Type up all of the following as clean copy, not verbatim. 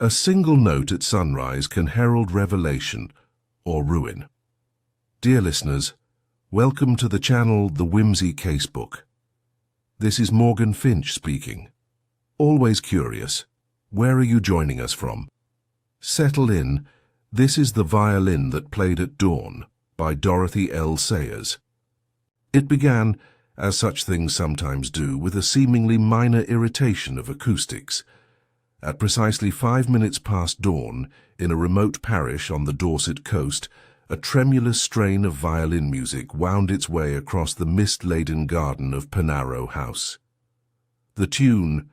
A single note at sunrise can herald revelation or ruin. Dear listeners, welcome to the channel The Wimsey Casebook. This is Morgan Finch speaking. Always curious, where are you joining us from? Settle in, this is The Violin That Played at Dawn by Dorothy L. Sayers. It began, as such things sometimes do, with a seemingly minor irritation of acoustics. At precisely 5 minutes past dawn, in a remote parish on the Dorset coast, a tremulous strain of violin music wound its way across the mist-laden garden of Penarrow House. The tune,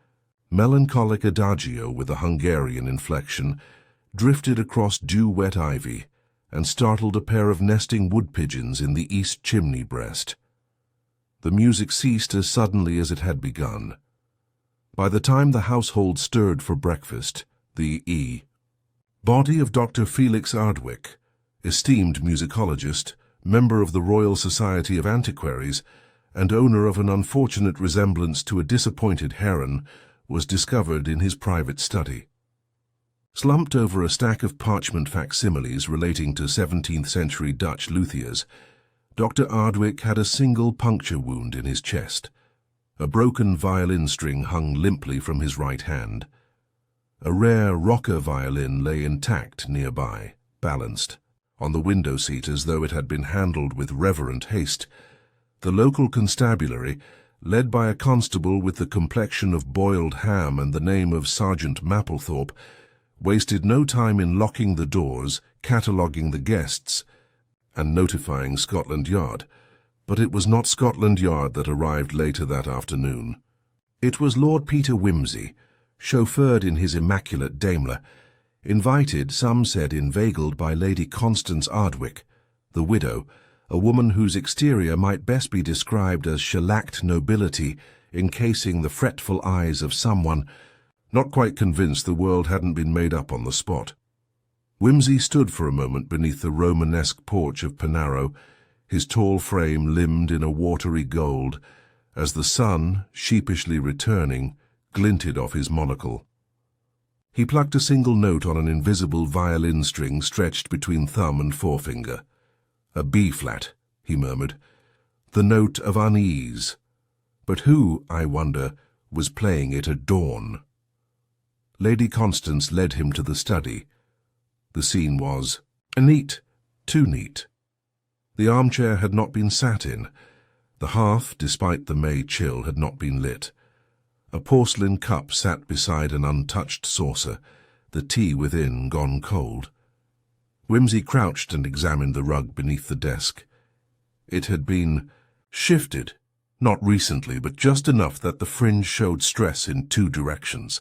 melancholic adagio with a Hungarian inflection, drifted across dew-wet ivy and startled a pair of nesting wood-pigeons in the east chimney breast. The music ceased as suddenly as it had begun. By the time the household stirred for breakfast, the body of Dr. Felix Ardwick, esteemed musicologist, member of the Royal Society of Antiquaries, and owner of an unfortunate resemblance to a disappointed heron, was discovered in his private study. Slumped over a stack of parchment facsimiles relating to 17th-century Dutch luthiers, Dr. Ardwick had a single puncture wound in his chest. A broken violin string hung limply from his right hand. A rare rocker violin lay intact nearby, balanced on the window seat as though it had been handled with reverent haste. The local constabulary, led by a constable with the complexion of boiled ham and the name of Sergeant Mapplethorpe, wasted no time in locking the doors, cataloguing the guests, and notifying Scotland Yard. But it was not Scotland Yard that arrived later that afternoon. It was Lord Peter Wimsey, chauffeured in his immaculate Daimler, invited, some said inveigled, by Lady Constance Ardwick, the widow, a woman whose exterior might best be described as shellacked nobility encasing the fretful eyes of someone not quite convinced the world hadn't been made up on the spot. Wimsey stood for a moment beneath the Romanesque porch of Penarrow, his tall frame limned in a watery gold, as the sun, sheepishly returning, glinted off his monocle. He plucked a single note on an invisible violin string stretched between thumb and forefinger. A B-flat, he murmured, the note of unease. But who, I wonder, was playing it at dawn? Lady Constance led him to the study. The scene was neat, too neat. The armchair had not been sat in. The hearth, despite the May chill, had not been lit. A porcelain cup sat beside an untouched saucer, the tea within gone cold. Wimsey crouched and examined the rug beneath the desk. It had been shifted, not recently, but just enough that the fringe showed stress in two directions.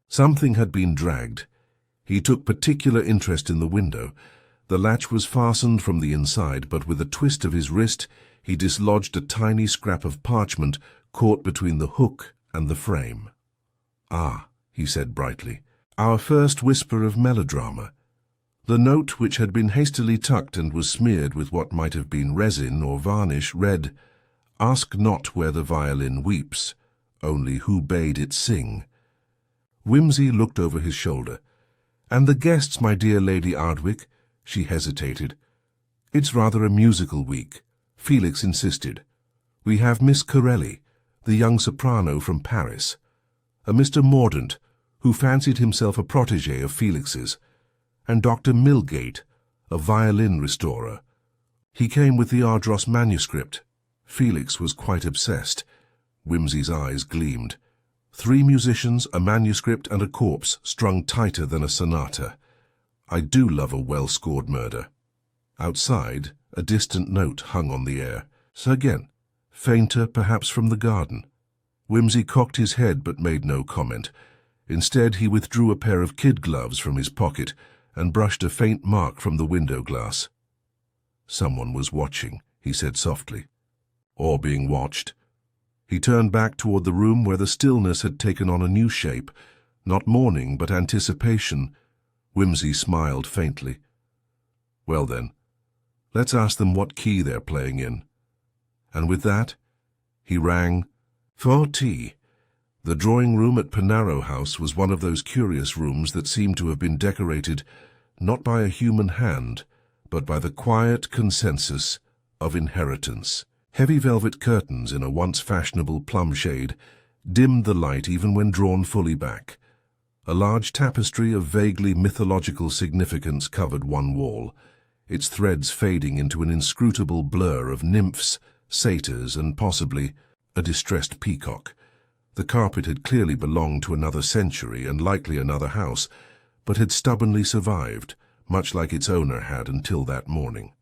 Something had been dragged. He took particular interest in the window. The latch was fastened from the inside, but with a twist of his wrist he dislodged a tiny scrap of parchment caught between the hook and the frame. "Ah," he said brightly, "our first whisper of melodrama." The note, which had been hastily tucked and was smeared with what might have been resin or varnish, read, "Ask not where the violin weeps, only who bade it sing." Wimsey looked over his shoulder. "And the guests, my dear Lady Ardwick?" She hesitated. "It's rather a musical week," Felix insisted. "We have Miss Corelli, the young soprano from Paris, a Mr. Mordaunt, who fancied himself a protégé of Felix's, and Dr. Milgate, a violin restorer. He came with the Ardross manuscript." Felix was quite obsessed. Wimsey's eyes gleamed. 3 musicians, a manuscript, and a corpse strung tighter than a sonata. I do love a well-scored murder. Outside, a distant note hung on the air. So again, fainter perhaps from the garden. Wimsey cocked his head but made no comment. Instead, he withdrew a pair of kid gloves from his pocket and brushed a faint mark from the window glass. "Someone was watching," he said softly. "Or being watched." He turned back toward the room where the stillness had taken on a new shape, not mourning but anticipation. Wimsey smiled faintly. "Well then, let's ask them what key they're playing in." And with that, he rang for tea. The drawing-room at Penarrow House was one of those curious rooms that seemed to have been decorated not by a human hand, but by the quiet consensus of inheritance. Heavy velvet curtains in a once fashionable plum shade dimmed the light even when drawn fully back. A large tapestry of vaguely mythological significance covered one wall, its threads fading into an inscrutable blur of nymphs, satyrs, and possibly a distressed peacock. The carpet had clearly belonged to another century and likely another house, but had stubbornly survived, much like its owner had until that morning.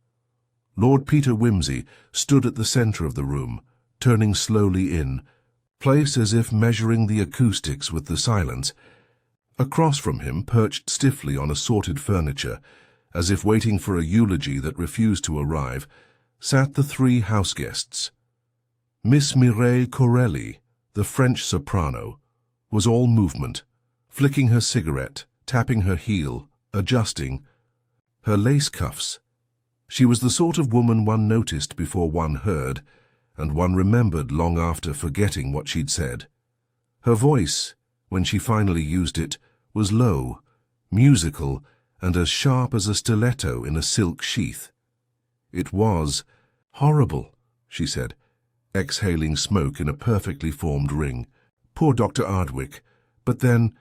Lord Peter Wimsey stood at the centre of the room, turning slowly in, place as if measuring the acoustics with the silence. Across from him, perched stiffly on assorted furniture, as if waiting for a eulogy that refused to arrive, sat the three houseguests. Miss Mireille Corelli, the French soprano, was all movement, flicking her cigarette, tapping her heel, adjusting her lace cuffs. She was the sort of woman one noticed before one heard, and one remembered long after, forgetting what she'd said. Her voice, when she finally used it, was low, musical, and as sharp as a stiletto in a silk sheath. "It was horrible," she said, exhaling smoke in a perfectly formed ring. "Poor Dr. Ardwick. But then,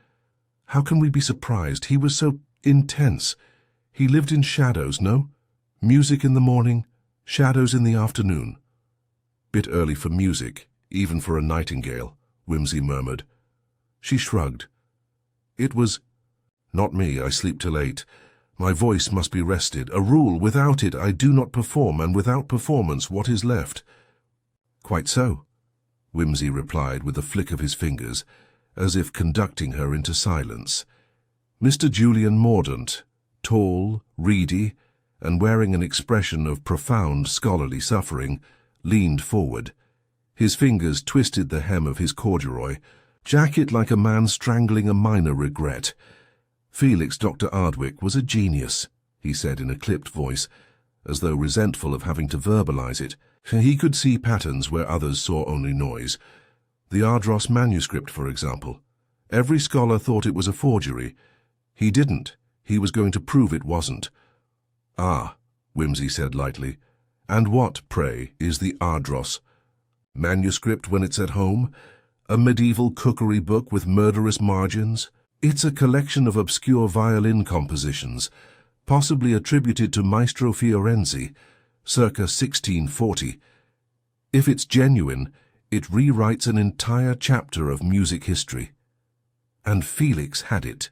how can we be surprised? He was so intense. He lived in shadows, no? Music in the morning, shadows in the afternoon." "Bit early for music, even for a nightingale," Wimsey murmured. She shrugged. "It was not me. I sleep till 8. My voice must be rested. A rule: without it I do not perform, and without performance what is left?" "Quite so," Wimsey replied with a flick of his fingers, as if conducting her into silence. Mr. Julian Mordaunt, tall, reedy, and wearing an expression of profound scholarly suffering, leaned forward. His fingers twisted the hem of his corduroy jacket like a man strangling a minor regret. "Felix Dr. Ardwick was a genius," he said in a clipped voice, as though resentful of having to verbalize it. "He could see patterns where others saw only noise. The Ardross manuscript, for example. Every scholar thought it was a forgery. He didn't. He was going to prove it wasn't." "Ah," Wimsey said lightly. "And what, pray, is the Ardross manuscript when it's at home? A medieval cookery book with murderous margins? It's a collection of obscure violin compositions, possibly attributed to Maestro Fiorenzi, circa 1640. If it's genuine, it rewrites an entire chapter of music history. And Felix had it."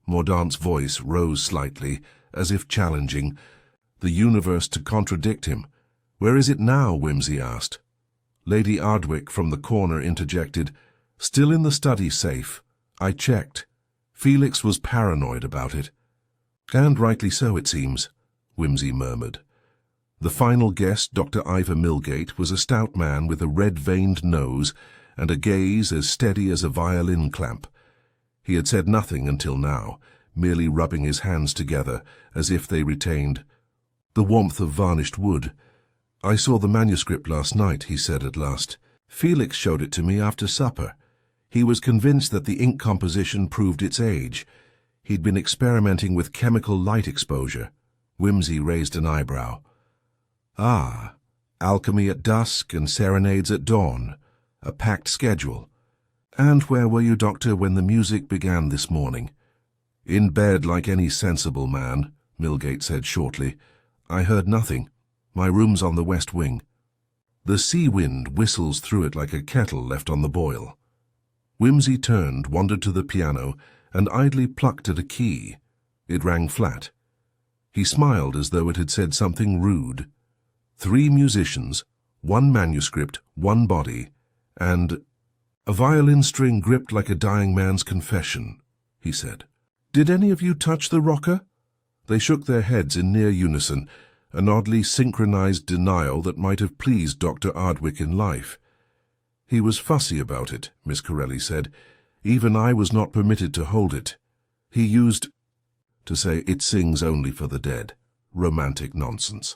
Mordaunt's voice rose slightly, as if challenging the universe to contradict him. "Where is it now?" Wimsey asked. Lady Ardwick from the corner interjected, "Still in the study safe. I checked. Felix was paranoid about it." "And rightly so, it seems," Wimsey murmured. The final guest, Dr. Ivor Milgate, was a stout man with a red-veined nose and a gaze as steady as a violin clamp. He had said nothing until now, merely rubbing his hands together as if they retained the warmth of varnished wood. "I saw the manuscript last night," he said at last. "Felix showed it to me after supper. He was convinced that the ink composition proved its age. He'd been experimenting with chemical light exposure." Wimsey raised an eyebrow. "Ah, alchemy at dusk and serenades at dawn. A packed schedule. And where were you, Doctor, when the music began this morning?" "In bed like any sensible man," Milgate said shortly. "I heard nothing. My room's on the west wing. The sea wind whistles through it like a kettle left on the boil." Wimsey turned, wandered to the piano, and idly plucked at a key. It rang flat. He smiled as though it had said something rude. 3 musicians, 1 manuscript, 1 body, and a violin string gripped like a dying man's confession, he said. "Did any of you touch the rocker?" They shook their heads in near unison, an oddly synchronized denial that might have pleased Dr. Ardwick in life. "He was fussy about it," Miss Corelli said. "Even I was not permitted to hold it. He used to say it sings only for the dead. Romantic nonsense."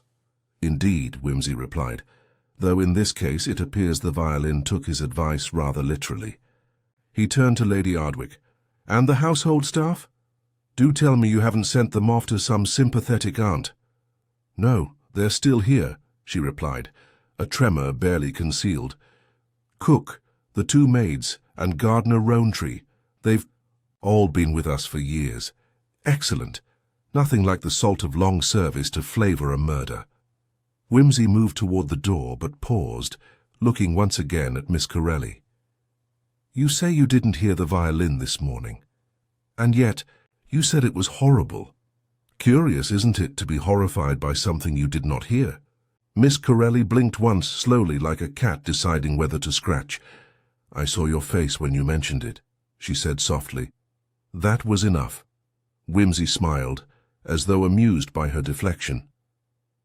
"Indeed," Wimsey replied, though in this case it appears the violin took his advice rather literally. He turned to Lady Ardwick. "And the household staff? Do tell me you haven't sent them off to some sympathetic aunt." "No, they're still here," she replied, a tremor barely concealed. "Cook, the 2 maids, and Gardener Rowntree, they've all been with us for years. Excellent. Nothing like the salt of long service to flavour a murder." Wimsey moved toward the door, but paused, looking once again at Miss Corelli. "You say you didn't hear the violin this morning. And yet, you said it was horrible. Curious, isn't it, to be horrified by something you did not hear?" Miss Corelli blinked once, slowly, like a cat deciding whether to scratch. "I saw your face when you mentioned it," she said softly. That was enough. Wimsey smiled, as though amused by her deflection.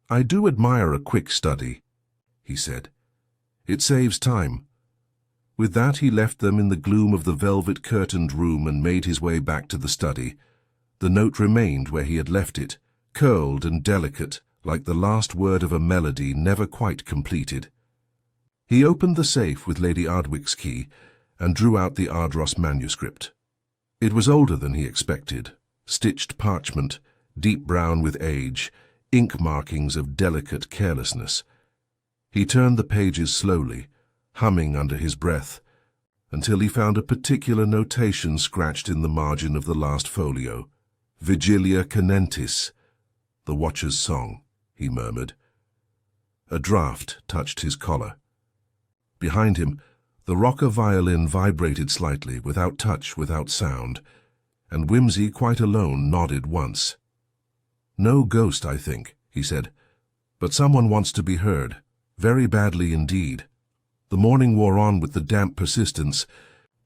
"I do admire a quick study," he said. "It saves time." With that he left them in the gloom of the velvet-curtained room and made his way back to the study. The note remained where he had left it, curled and delicate, like the last word of a melody never quite completed. He opened the safe with Lady Ardwick's key and drew out the Ardross manuscript. It was older than he expected, stitched parchment, deep brown with age, ink markings of delicate carelessness. He turned the pages slowly, humming under his breath, until he found a particular notation scratched in the margin of the last folio. "Vigilia Canentis," the Watcher's Song, he murmured. A draught touched his collar. Behind him, the rocker violin vibrated slightly, without touch, without sound, and Wimsey, quite alone, nodded once. "No ghost, I think," he said, "but someone wants to be heard, very badly indeed." The morning wore on with the damp persistence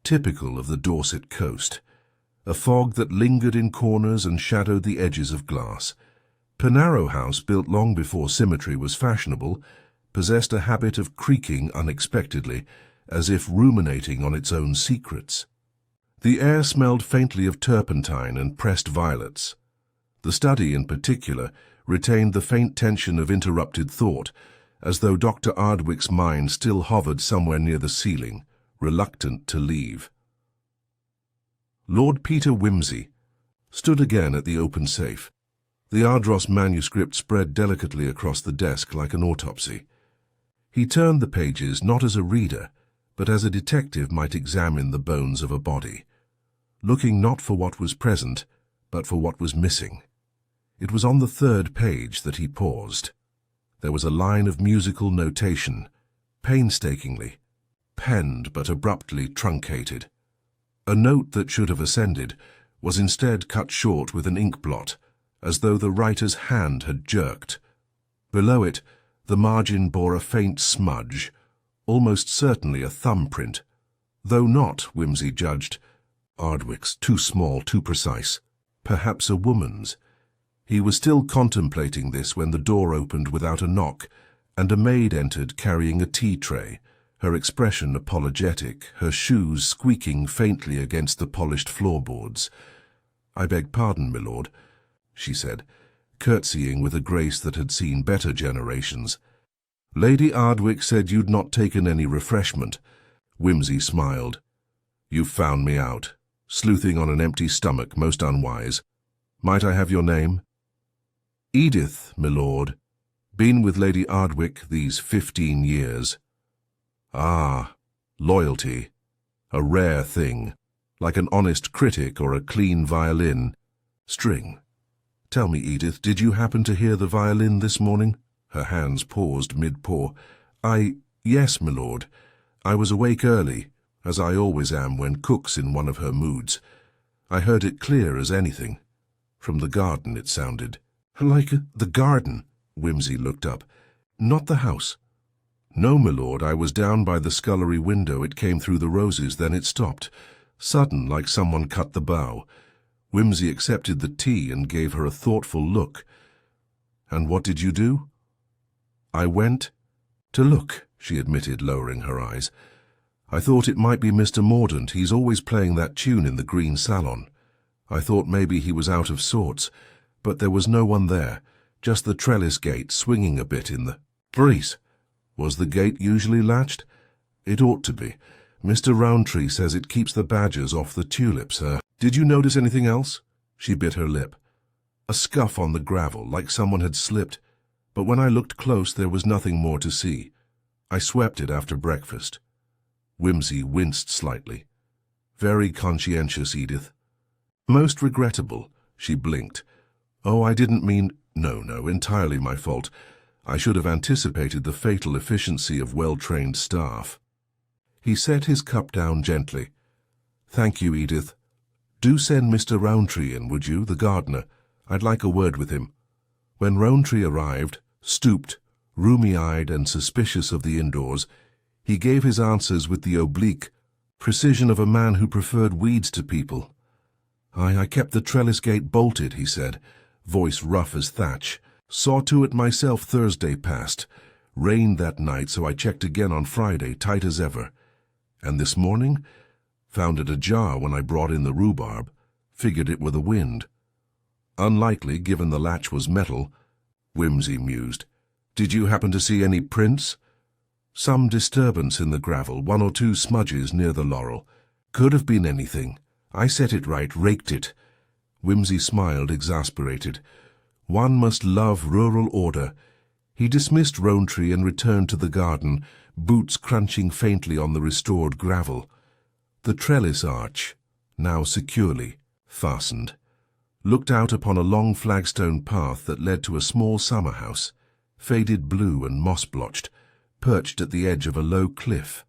typical of the Dorset coast, a fog that lingered in corners and shadowed the edges of glass. Penarrow House, built long before symmetry was fashionable, possessed a habit of creaking unexpectedly, as if ruminating on its own secrets. The air smelled faintly of turpentine and pressed violets. The study, in particular, retained the faint tension of interrupted thought, as though Dr. Ardwick's mind still hovered somewhere near the ceiling, reluctant to leave. Lord Peter Wimsey stood again at the open safe. The Ardross manuscript spread delicately across the desk like an autopsy. He turned the pages not as a reader, but as a detective might examine the bones of a body, looking not for what was present, but for what was missing. It was on the 3rd page that he paused. There was a line of musical notation, painstakingly, penned but abruptly truncated. A note that should have ascended was instead cut short with an ink blot, as though the writer's hand had jerked. Below it, the margin bore a faint smudge, almost certainly a thumbprint, though not, Wimsey judged, Ardwick's, too small, too precise, perhaps a woman's. He was still contemplating this when the door opened without a knock, and a maid entered carrying a tea tray, her expression apologetic, her shoes squeaking faintly against the polished floorboards. "I beg pardon, my lord," she said, curtsying with a grace that had seen better generations. "Lady Ardwick said you'd not taken any refreshment." Wimsey smiled. "You've found me out. Sleuthing on an empty stomach, most unwise. Might I have your name?" "Edith, my lord. Been with Lady Ardwick these 15 years. "Ah, loyalty. A rare thing. Like an honest critic or a clean violin. String. Tell me, Edith, did you happen to hear the violin this morning?" Her hands paused mid-paw. Yes, my lord. I was awake early, as I always am when Cook's in one of her moods. I heard it clear as anything. From the garden, it sounded." "Like the garden?" Wimsey looked up. "Not the house?" "No, my lord, I was down by the scullery window. It came through the roses, then it stopped. Sudden, like someone cut the bow." Wimsey accepted the tea and gave her a thoughtful look. "And what did you do?" "I went to look," she admitted, lowering her eyes. "I thought it might be Mr. Mordaunt. He's always playing that tune in the green salon. I thought maybe he was out of sorts, but there was no one there, just the trellis gate swinging a bit in the breeze." "Was the gate usually latched?" "It ought to be. Mr. Rowntree says it keeps the badgers off the tulips, Did you notice anything else? She bit her lip. A scuff on the gravel, like someone had slipped, but when I looked close there was nothing more to see. I swept it after breakfast. Wimsey winced slightly. Very conscientious, Edith. Most regrettable, she blinked. Oh, I didn't mean... No, entirely my fault. I should have anticipated the fatal efficiency of well-trained staff. He set his cup down gently. Thank you, Edith. Do send Mr. Rowntree in, would you, the gardener? I'd like a word with him. When Rowntree arrived, stooped, rheumy-eyed and suspicious of the indoors, he gave his answers with the oblique precision of a man who preferred weeds to people. I kept the trellis gate bolted, he said, voice rough as thatch. Saw to it myself Thursday past. Rained that night, so I checked again on Friday, tight as ever. And this morning? Found it ajar when I brought in the rhubarb. Figured it were the wind. Unlikely, given the latch was metal. Wimsey mused. Did you happen to see any prints? Some disturbance in the gravel, 1 or 2 smudges near the laurel. Could have been anything. I set it right, raked it. Wimsey smiled, exasperated. One must love rural order. He dismissed Rowntree and returned to the garden, boots crunching faintly on the restored gravel. The trellis arch, now securely fastened, looked out upon a long flagstone path that led to a small summer house, faded blue and moss-blotched, perched at the edge of a low cliff.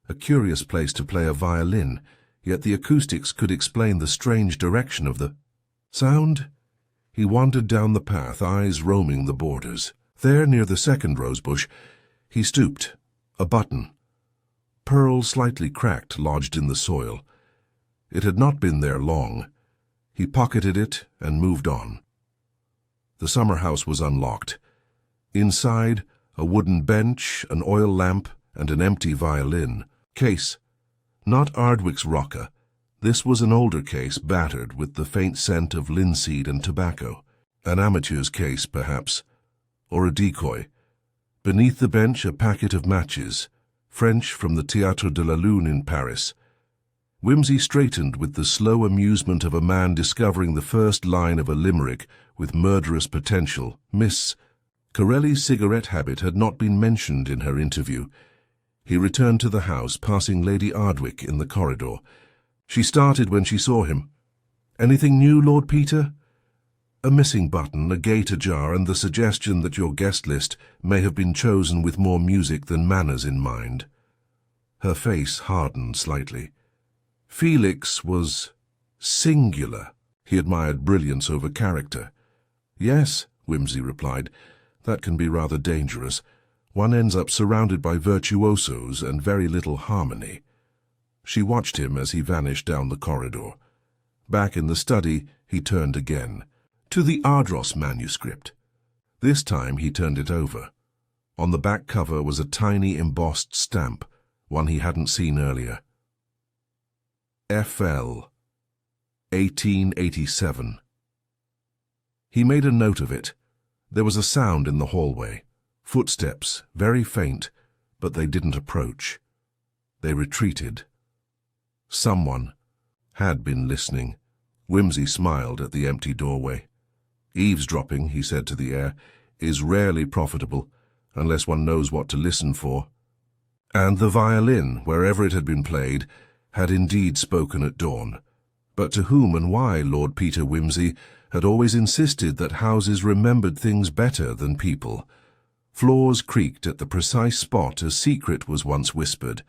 A curious place to play a violin, yet the acoustics could explain the strange direction of the sound. He wandered down the path, eyes roaming the borders. There, near the second rosebush, he stooped. A button. Pearl slightly cracked, lodged in the soil. It had not been there long. He pocketed it and moved on. The summer house was unlocked. Inside, a wooden bench, an oil lamp, and an empty violin. Case. Not Ardwick's rocker. This was an older case, battered, with the faint scent of linseed and tobacco. An amateur's case, perhaps, or a decoy. Beneath the bench, a packet of matches, French from the Théâtre de la Lune in Paris. Wimsey straightened with the slow amusement of a man discovering the first line of a limerick with murderous potential. Miss Corelli's cigarette habit had not been mentioned in her interview. He returned to the house, passing Lady Ardwick in the corridor. She started when she saw him. Anything new, Lord Peter? A missing button, a gate ajar, and the suggestion that your guest list may have been chosen with more music than manners in mind. Her face hardened slightly. Felix was singular. He admired brilliance over character. Yes, Wimsey replied, that can be rather dangerous. One ends up surrounded by virtuosos and very little harmony. She watched him as he vanished down the corridor. Back in the study, he turned again. To the Ardross manuscript. This time he turned it over. On the back cover was a tiny embossed stamp, one he hadn't seen earlier. F.L. 1887. He made a note of it. There was a sound in the hallway. Footsteps, very faint, but they didn't approach. They retreated. Someone had been listening. Wimsey smiled at the empty doorway. Eavesdropping, he said to the air, is rarely profitable, unless one knows what to listen for. And the violin, wherever it had been played, had indeed spoken at dawn. But to whom and why Lord Peter Wimsey had always insisted that houses remembered things better than people. Floors creaked at the precise spot a secret was once whispered.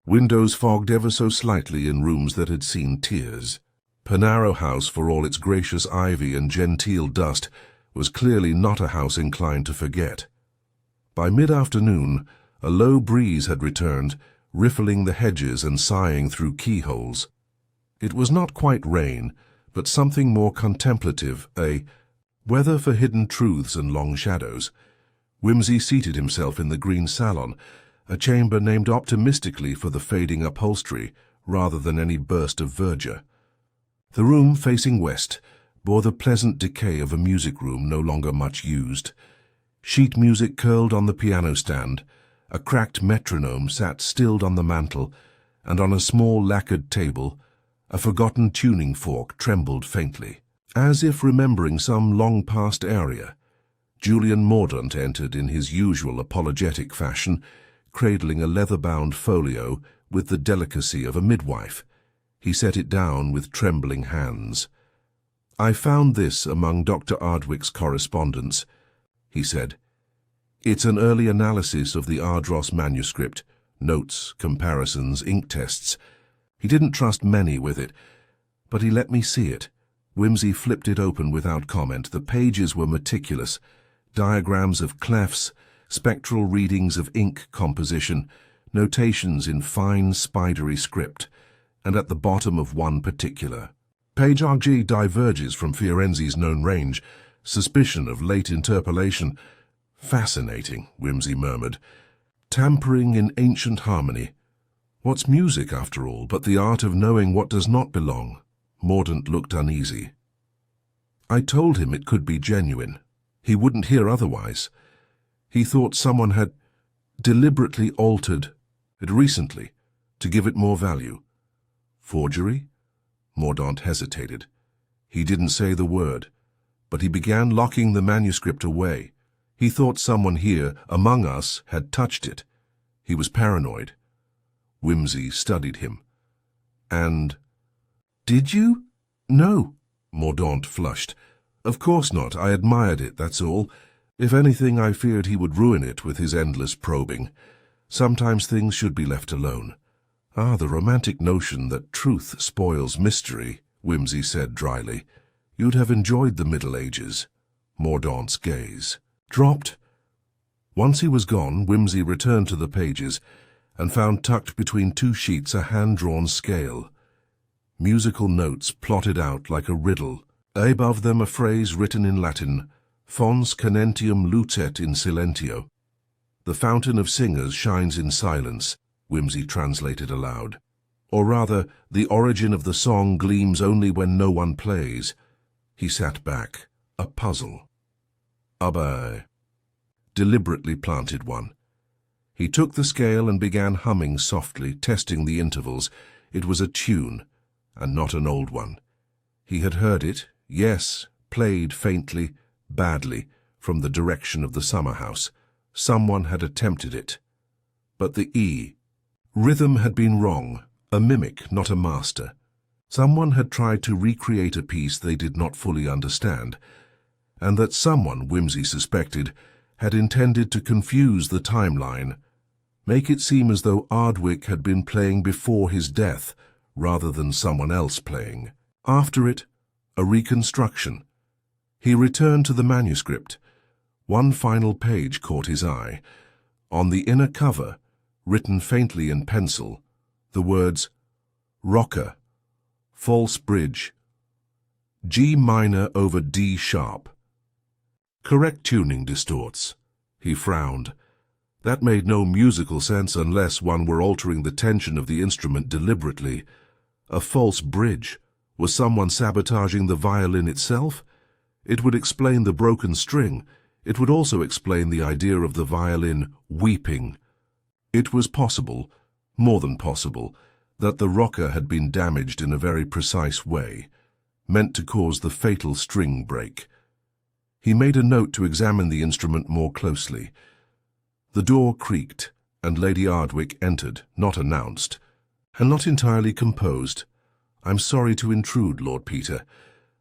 Windows fogged ever so slightly in rooms that had seen tears. Penarrow House, for all its gracious ivy and genteel dust, was clearly not a house inclined to forget. By mid-afternoon, a low breeze had returned, riffling the hedges and sighing through keyholes. It was not quite rain, but something more contemplative, a weather for hidden truths and long shadows. Wimsey seated himself in the green salon, a chamber named optimistically for the fading upholstery, rather than any burst of verdure. The room, facing west, bore the pleasant decay of a music room no longer much used. Sheet music curled on the piano stand, a cracked metronome sat stilled on the mantel, and on a small lacquered table, a forgotten tuning fork trembled faintly. As if remembering some long-past area, Julian Mordaunt entered in his usual apologetic fashion, cradling a leather-bound folio with the delicacy of a midwife. He set it down with trembling hands. "I found this among Dr. Ardwick's correspondence," he said. "It's an early analysis of the Ardross manuscript, notes, comparisons, ink tests. He didn't trust many with it, but he let me see it." Wimsey flipped it open without comment. The pages were meticulous. Diagrams of clefs, spectral readings of ink composition, notations in fine, spidery script, and at the bottom of one particular. "Page RG diverges from Fiorenzi's known range. Suspicion of late interpolation." "Fascinating," Wimsey murmured. "Tampering in ancient harmony. What's music, after all, but the art of knowing what does not belong?" Mordaunt looked uneasy. "I told him it could be genuine. He wouldn't hear otherwise. He thought someone had deliberately altered it recently to give it more value." "Forgery?" Mordaunt hesitated. He didn't say the word, but he began locking the manuscript away. He thought someone here, among us, had touched it. He was paranoid. Wimsey studied him. "And did you?" "No." Mordaunt flushed. "Of course not. I admired it, that's all. If anything, I feared he would ruin it with his endless probing. Sometimes things should be left alone." "Ah, the romantic notion that truth spoils mystery," Wimsey said dryly. "You'd have enjoyed the Middle Ages." Mordaunt's gaze dropped. Once he was gone, Wimsey returned to the pages and found tucked between two sheets a hand-drawn scale. Musical notes plotted out like a riddle. Above them a phrase written in Latin, "Fons canentium lucet in silentio." "The fountain of singers shines in silence," Wimsey translated aloud. "Or rather, the origin of the song gleams only when no one plays." He sat back, a puzzle. "Aber," deliberately planted one. He took the scale and began humming softly, testing the intervals. It was a tune, and not an old one. He had heard it, yes, played faintly, badly, from the direction of the summer house. Someone had attempted it. But the rhythm had been wrong, a mimic, not a master. Someone had tried to recreate a piece they did not fully understand, and that someone, Wimsey suspected, had intended to confuse the timeline, make it seem as though Ardwick had been playing before his death, rather than someone else playing. After it, a reconstruction. He returned to the manuscript. One final page caught his eye. On the inner cover, written faintly in pencil, the words, "Rocker, false bridge, G minor over D sharp. Correct tuning distorts." He frowned. That made no musical sense unless one were altering the tension of the instrument deliberately. A false bridge? Was someone sabotaging the violin itself? It would explain the broken string. It would also explain the idea of the violin weeping. It was possible, more than possible, that the rocker had been damaged in a very precise way, meant to cause the fatal string break. He made a note to examine the instrument more closely. The door creaked, and Lady Ardwick entered, not announced, and not entirely composed. "I'm sorry to intrude, Lord Peter,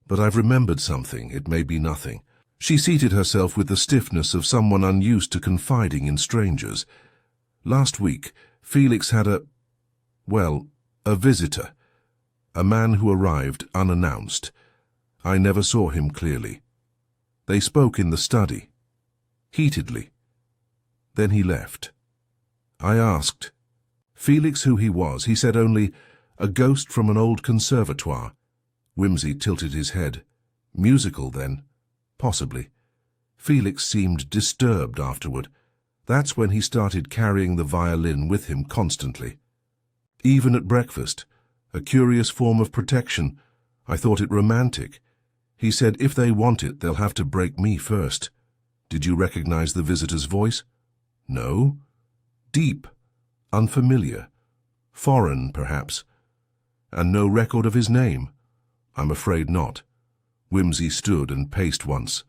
but I've remembered something. It may be nothing." She seated herself with the stiffness of someone unused to confiding in strangers. "Last week, Felix had a visitor, a man who arrived unannounced. I never saw him clearly. They spoke in the study, heatedly. Then he left. I asked Felix who he was. He said only, 'A ghost from an old conservatoire.'" Wimsey tilted his head. "Musical, then?" "Possibly." Felix seemed disturbed afterward. That's when he started carrying the violin with him constantly. Even at breakfast, a curious form of protection. I thought it romantic. He said if they want it, they'll have to break me first. Did you recognize the visitor's voice? No. Deep, unfamiliar. Foreign, perhaps. And no record of his name? I'm afraid not. Wimsey stood and paced once.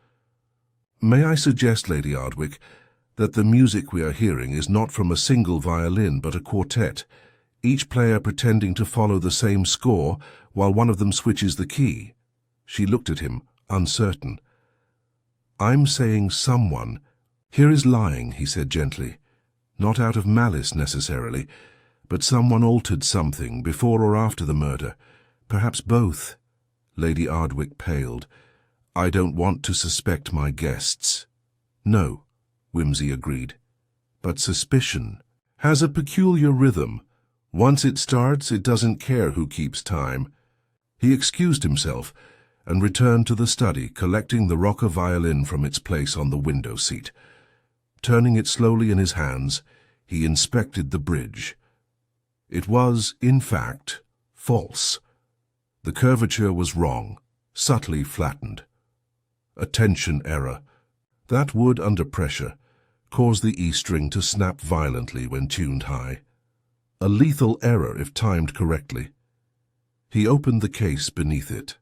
May I suggest, Lady Ardwick, that the music we are hearing is not from a single violin but a quartet, each player pretending to follow the same score while one of them switches the key. She looked at him, uncertain. I'm saying someone. Here is lying, he said gently. Not out of malice necessarily, but someone altered something before or after the murder. Perhaps both. Lady Ardwick paled. I don't want to suspect my guests. No, Wimsey agreed. But suspicion has a peculiar rhythm. Once it starts, it doesn't care who keeps time. He excused himself and returned to the study, collecting the rocker violin from its place on the window seat. Turning it slowly in his hands, he inspected the bridge. It was, in fact, false. The curvature was wrong, subtly flattened. A tension error. That would, under pressure, cause the E string to snap violently when tuned high. A lethal error if timed correctly. He opened the case beneath it.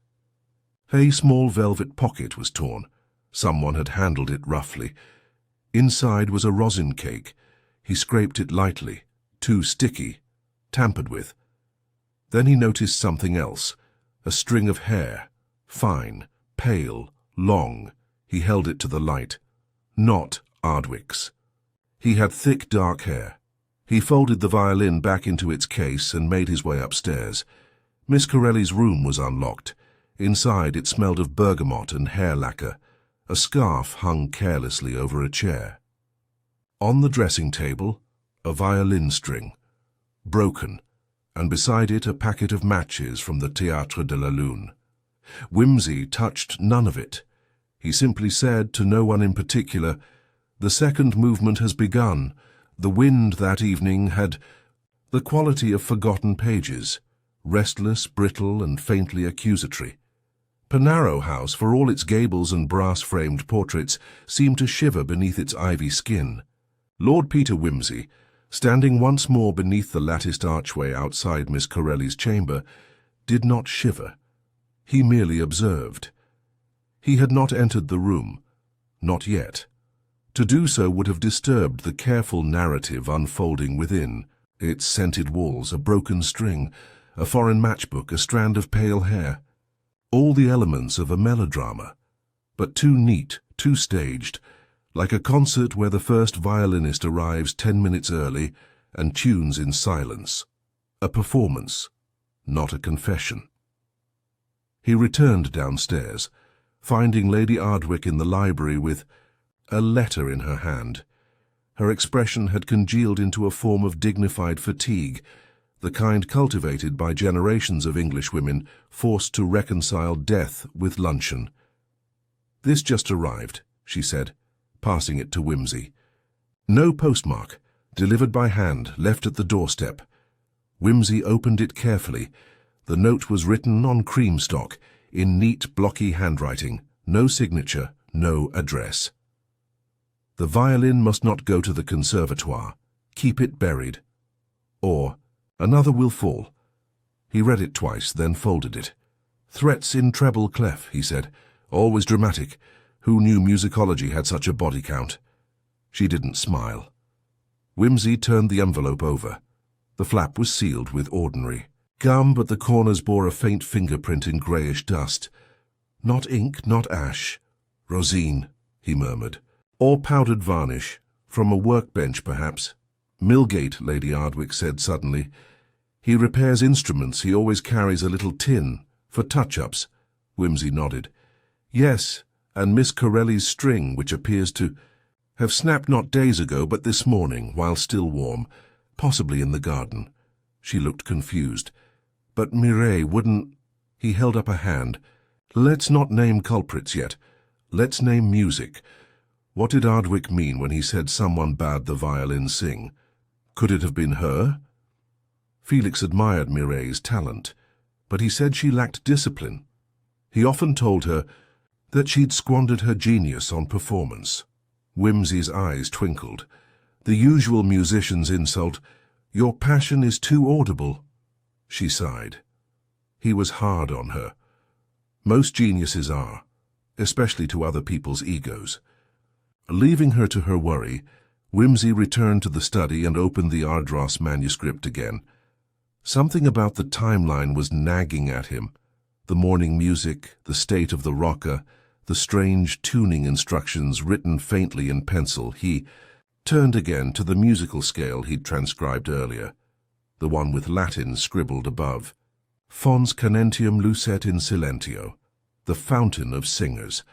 A small velvet pocket was torn. Someone had handled it roughly. Inside was a rosin cake. He scraped it lightly, too sticky, tampered with. Then he noticed something else, a string of hair, fine, pale, long. He held it to the light. Not Ardwick's. He had thick dark hair. He folded the violin back into its case and made his way upstairs. Miss Corelli's room was unlocked. Inside it smelled of bergamot and hair lacquer. A scarf hung carelessly over a chair. On the dressing table, a violin string, broken, and beside it a packet of matches from the Théâtre de la Lune. Wimsey touched none of it. He simply said, to no one in particular, "The second movement has begun. The wind that evening had the quality of forgotten pages, restless, brittle, and faintly accusatory. Penarrow House, for all its gables and brass-framed portraits, seemed to shiver beneath its ivy skin. Lord Peter Wimsey, standing once more beneath the latticed archway outside Miss Corelli's chamber, did not shiver. He merely observed. He had not entered the room. Not yet. To do so would have disturbed the careful narrative unfolding within, its scented walls, a broken string, a foreign matchbook, a strand of pale hair. All the elements of a melodrama, but too neat, too staged, like a concert where the first violinist arrives 10 minutes early and tunes in silence. A performance, not a confession. He returned downstairs, finding Lady Ardwick in the library with a letter in her hand. Her expression had congealed into a form of dignified fatigue, the kind cultivated by generations of Englishwomen forced to reconcile death with luncheon. "This just arrived," she said, passing it to Wimsey. "No postmark, delivered by hand, left at the doorstep." Wimsey opened it carefully. The note was written on creamstock, in neat, blocky handwriting, no signature, no address. "The violin must not go to the conservatoire. Keep it buried. Or, another will fall." He read it twice, then folded it. "Threats in treble clef," he said. "Always dramatic. Who knew musicology had such a body count?" She didn't smile. Wimsey turned the envelope over. The flap was sealed with ordinary gum, but the corners bore a faint fingerprint in greyish dust. "Not ink, not ash. Rosine," he murmured. "Or powdered varnish. From a workbench, perhaps." "Millgate," Lady Ardwick said suddenly. "He repairs instruments. He always carries a little tin. For touch-ups." Wimsey nodded. "Yes, and Miss Corelli's string, which appears to have snapped not days ago, but this morning, while still warm, possibly in the garden." She looked confused. "But Mireille wouldn't—" He held up a hand. "Let's not name culprits yet. Let's name music. What did Ardwick mean when he said someone bade the violin sing? Could it have been her?" Felix admired Mireille's talent, but he said she lacked discipline. He often told her that she'd squandered her genius on performance. Wimsey's eyes twinkled. The usual musician's insult, Your passion is too audible, she sighed. He was hard on her. Most geniuses are, especially to other people's egos. Leaving her to her worry, Wimsey returned to the study and opened the Ardross manuscript again. Something about the timeline was nagging at him. The morning music, the state of the rocker, the strange tuning instructions written faintly in pencil. He turned again to the musical scale he'd transcribed earlier, the one with Latin scribbled above. Fons canentium lucet in silentio, the fountain of singers.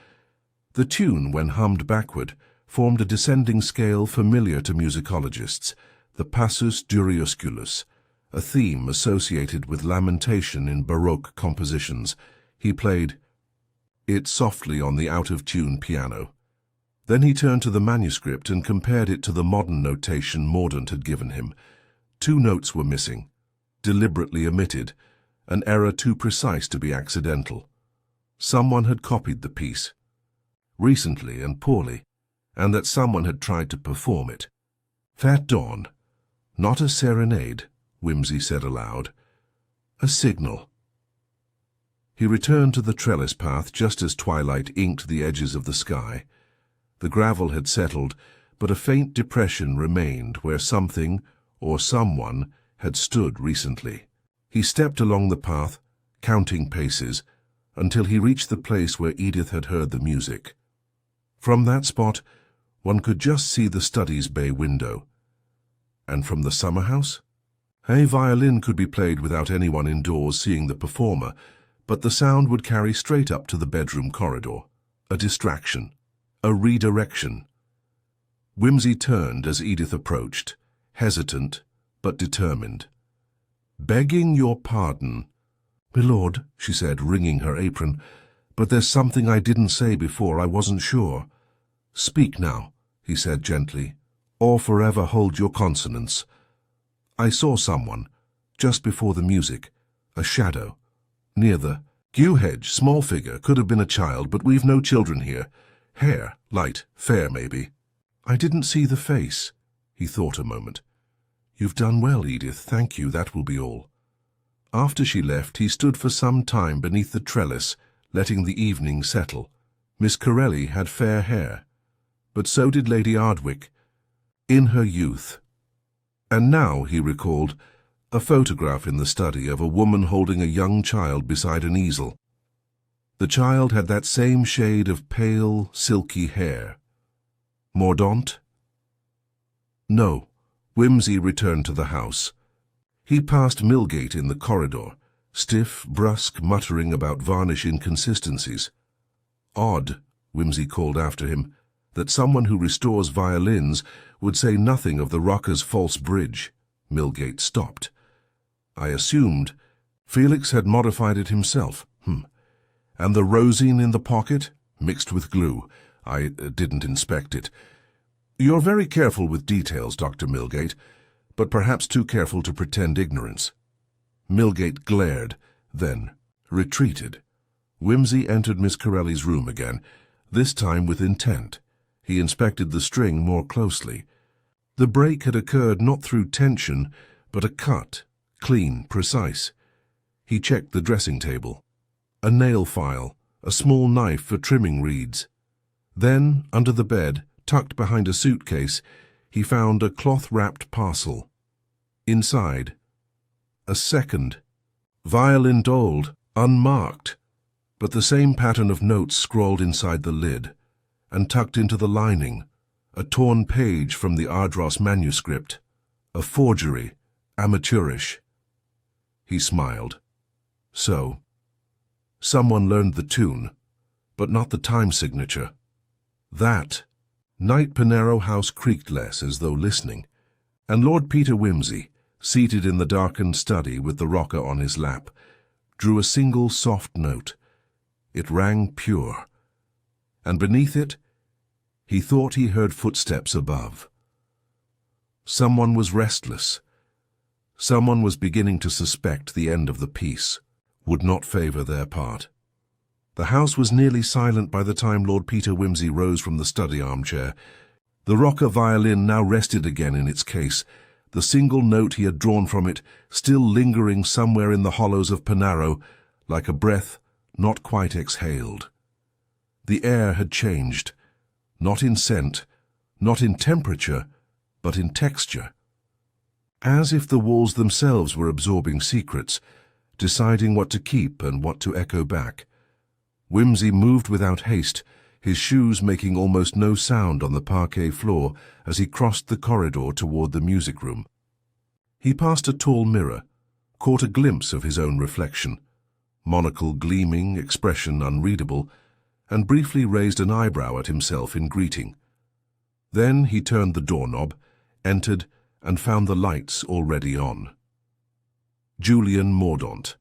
The tune, when hummed backward, formed a descending scale familiar to musicologists, the passus duriosculus, a theme associated with lamentation in Baroque compositions. He played it softly on the out-of-tune piano. Then he turned to the manuscript and compared it to the modern notation Mordaunt had given him. 2 notes were missing, deliberately omitted, an error too precise to be accidental. Someone had copied the piece, recently and poorly, and that someone had tried to perform it. Fat dawn, not a serenade, Wimsey said aloud. A signal. He returned to the trellis path just as twilight inked the edges of the sky. The gravel had settled, but a faint depression remained where something, or someone, had stood recently. He stepped along the path, counting paces, until he reached the place where Edith had heard the music. From that spot, one could just see the study's bay window. And from the summer house? A violin could be played without anyone indoors seeing the performer, but the sound would carry straight up to the bedroom corridor. A distraction. A redirection. Wimsey turned as Edith approached, hesitant but determined. "Begging your pardon, milord," she said, wringing her apron, "but there's something I didn't say before. I wasn't sure." "Speak now," he said gently, "or forever hold your consonants. I saw someone, just before the music, a shadow, near the yew hedge, small figure, could have been a child, but we've no children here. Hair, light, fair maybe." "I didn't see the face." He thought a moment. "You've done well, Edith, thank you, that will be all." After she left, he stood for some time beneath the trellis, letting the evening settle. Miss Corelli had fair hair, but so did Lady Ardwick, in her youth. And now, he recalled, a photograph in the study of a woman holding a young child beside an easel. The child had that same shade of pale, silky hair. Mordaunt? No. Wimsey returned to the house. He passed Millgate in the corridor, stiff, brusque, muttering about varnish inconsistencies. Odd, Wimsey called after him, that someone who restores violins would say nothing of the rocker's false bridge. Millgate stopped. I assumed Felix had modified it himself. And the rosine in the pocket, mixed with glue. I didn't inspect it. You're very careful with details, Dr. Millgate, but perhaps too careful to pretend ignorance. Millgate glared, then retreated. Wimsey entered Miss Corelli's room again, this time with intent. He inspected the string more closely. The break had occurred not through tension, but a cut, clean, precise. He checked the dressing table. A nail file, a small knife for trimming reeds. Then, under the bed, tucked behind a suitcase, he found a cloth-wrapped parcel. Inside, a second, violin old, unmarked, but the same pattern of notes scrawled inside the lid, and tucked into the lining, a torn page from the Ardross manuscript, a forgery, amateurish. He smiled. So, someone learned the tune, but not the time signature. That Night Pinero House creaked less, as though listening, and Lord Peter Wimsey, seated in the darkened study with the rocker on his lap, drew a single soft note. It rang pure, and beneath it, he thought he heard footsteps above. Someone was restless. Someone was beginning to suspect the end of the piece would not favor their part. The house was nearly silent by the time Lord Peter Wimsey rose from the study armchair. The rocker violin now rested again in its case, the single note he had drawn from it still lingering somewhere in the hollows of Panaro, like a breath not quite exhaled. The air had changed, not in scent, not in temperature, but in texture. As if the walls themselves were absorbing secrets, deciding what to keep and what to echo back. Wimsey moved without haste, his shoes making almost no sound on the parquet floor as he crossed the corridor toward the music room. He passed a tall mirror, caught a glimpse of his own reflection, monocle gleaming, expression unreadable, and briefly raised an eyebrow at himself in greeting. Then he turned the doorknob, entered, and found the lights already on. Julian Mordaunt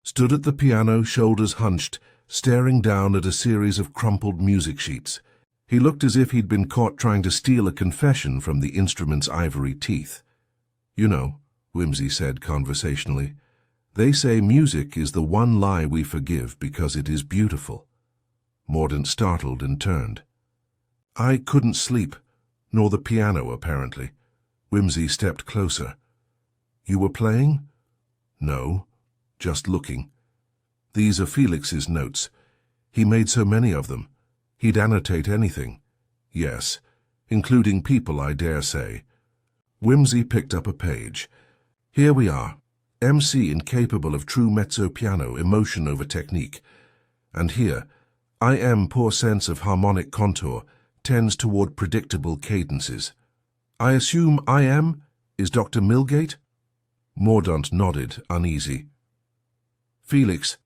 stood at the piano, shoulders hunched, staring down at a series of crumpled music sheets. He looked as if he'd been caught trying to steal a confession from the instrument's ivory teeth. "You know," Wimsey said conversationally, "they say music is the one lie we forgive because it is beautiful." Mordaunt startled and turned. "I couldn't sleep, nor the piano, apparently." Wimsey stepped closer. "You were playing?" "No, just looking. These are Felix's notes. He made so many of them. He'd annotate anything." "Yes, including people, I dare say." Wimsey picked up a page. "Here we are. MC incapable of true mezzo piano, emotion over technique. And here, IM poor sense of harmonic contour, tends toward predictable cadences. I assume IM is Dr. Milgate?" Mordaunt nodded, uneasy. "Felix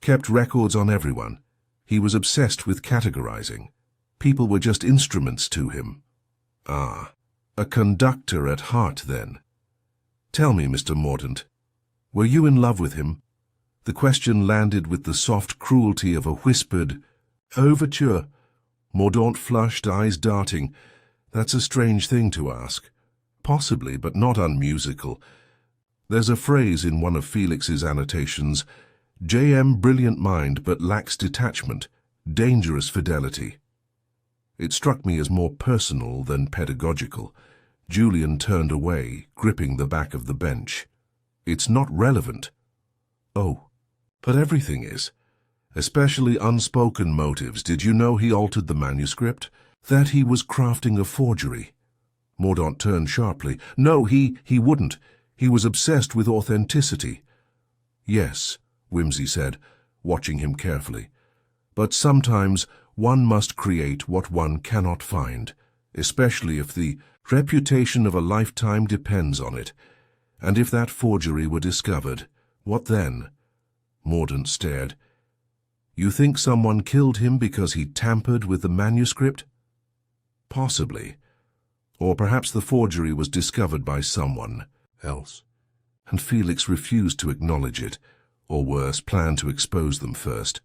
kept records on everyone. He was obsessed with categorizing. People were just instruments to him." "Ah, a conductor at heart, then. Tell me, Mr. Mordaunt, were you in love with him?" The question landed with the soft cruelty of a whispered overture. Mordaunt flushed, eyes darting. "That's a strange thing to ask." "Possibly, but not unmusical. There's a phrase in one of Felix's annotations, JM brilliant mind but lacks detachment, dangerous fidelity." It struck me as more personal than pedagogical. Julian turned away, gripping the back of the bench. "It's not relevant." "Oh, but everything is. Especially unspoken motives. Did you know he altered the manuscript? That he was crafting a forgery?" Mordaunt turned sharply. "No, he wouldn't. He was obsessed with authenticity." "Yes," Wimsey said, watching him carefully. "But sometimes one must create what one cannot find, especially if the reputation of a lifetime depends on it. And if that forgery were discovered, what then?" Mordaunt stared. "You think someone killed him because he tampered with the manuscript?" "Possibly. Or perhaps the forgery was discovered by someone else, and Felix refused to acknowledge it, or worse, planned to expose them first."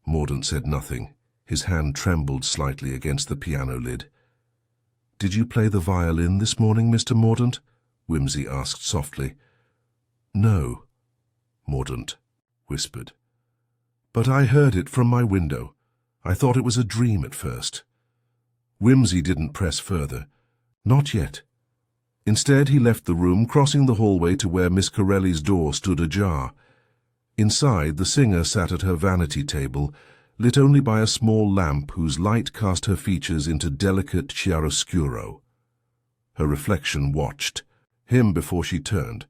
Mordaunt said nothing. His hand trembled slightly against the piano lid. "Did you play the violin this morning, Mr. Mordaunt?" Wimsey asked softly. "No," Mordaunt whispered. "But I heard it from my window. I thought it was a dream at first." Wimsey didn't press further. Not yet. Instead, he left the room, crossing the hallway to where Miss Corelli's door stood ajar. Inside, the singer sat at her vanity table, lit only by a small lamp whose light cast her features into delicate chiaroscuro. Her reflection watched him before she turned.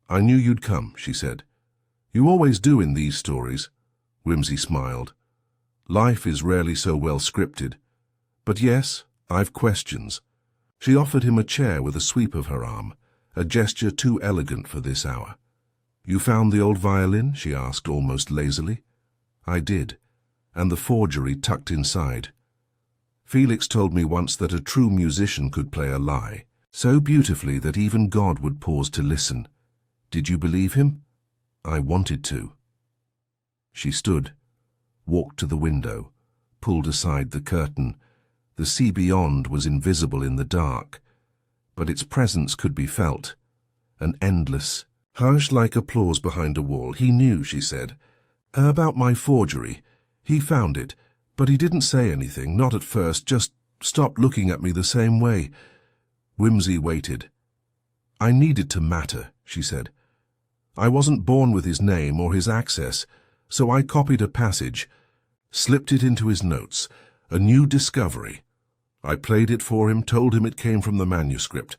"I knew you'd come," she said. "You always do in these stories." Wimsey smiled. "Life is rarely so well scripted. But yes, I've questions." She offered him a chair with a sweep of her arm, a gesture too elegant for this hour. "You found the old violin?" she asked almost lazily. "I did, and the forgery tucked inside. Felix told me once that a true musician could play a lie, so beautifully that even God would pause to listen. Did you believe him?" "I wanted to." She stood, walked to the window, pulled aside the curtain. The sea beyond was invisible in the dark, but its presence could be felt, an endless, hush-like applause behind a wall. "He knew," she said. "About my forgery. He found it, but he didn't say anything, not at first, just stopped looking at me the same way." Wimsey waited. I needed to matter, she said. I wasn't born with his name or his access, so I copied a passage, slipped it into his notes, a new discovery. I played it for him, told him it came from the manuscript.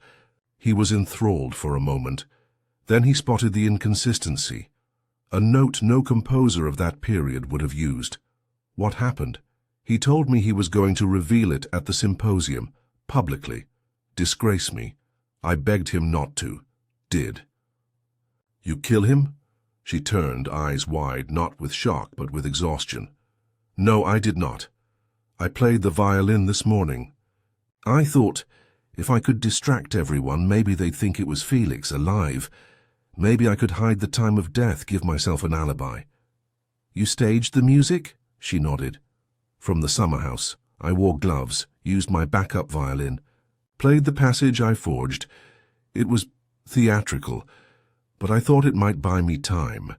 He was enthralled for a moment. Then he spotted the inconsistency, a note no composer of that period would have used. What happened? He told me he was going to reveal it at the symposium, publicly, disgrace me. I begged him not to. Did. You kill him? She turned, eyes wide, not with shock but with exhaustion. No, I did not. I played the violin this morning. I thought, if I could distract everyone, maybe they'd think it was Felix, alive. Maybe I could hide the time of death, give myself an alibi. You staged the music? She nodded. From the summer house. I wore gloves, used my backup violin, played the passage I forged. It was theatrical, but I thought it might buy me time.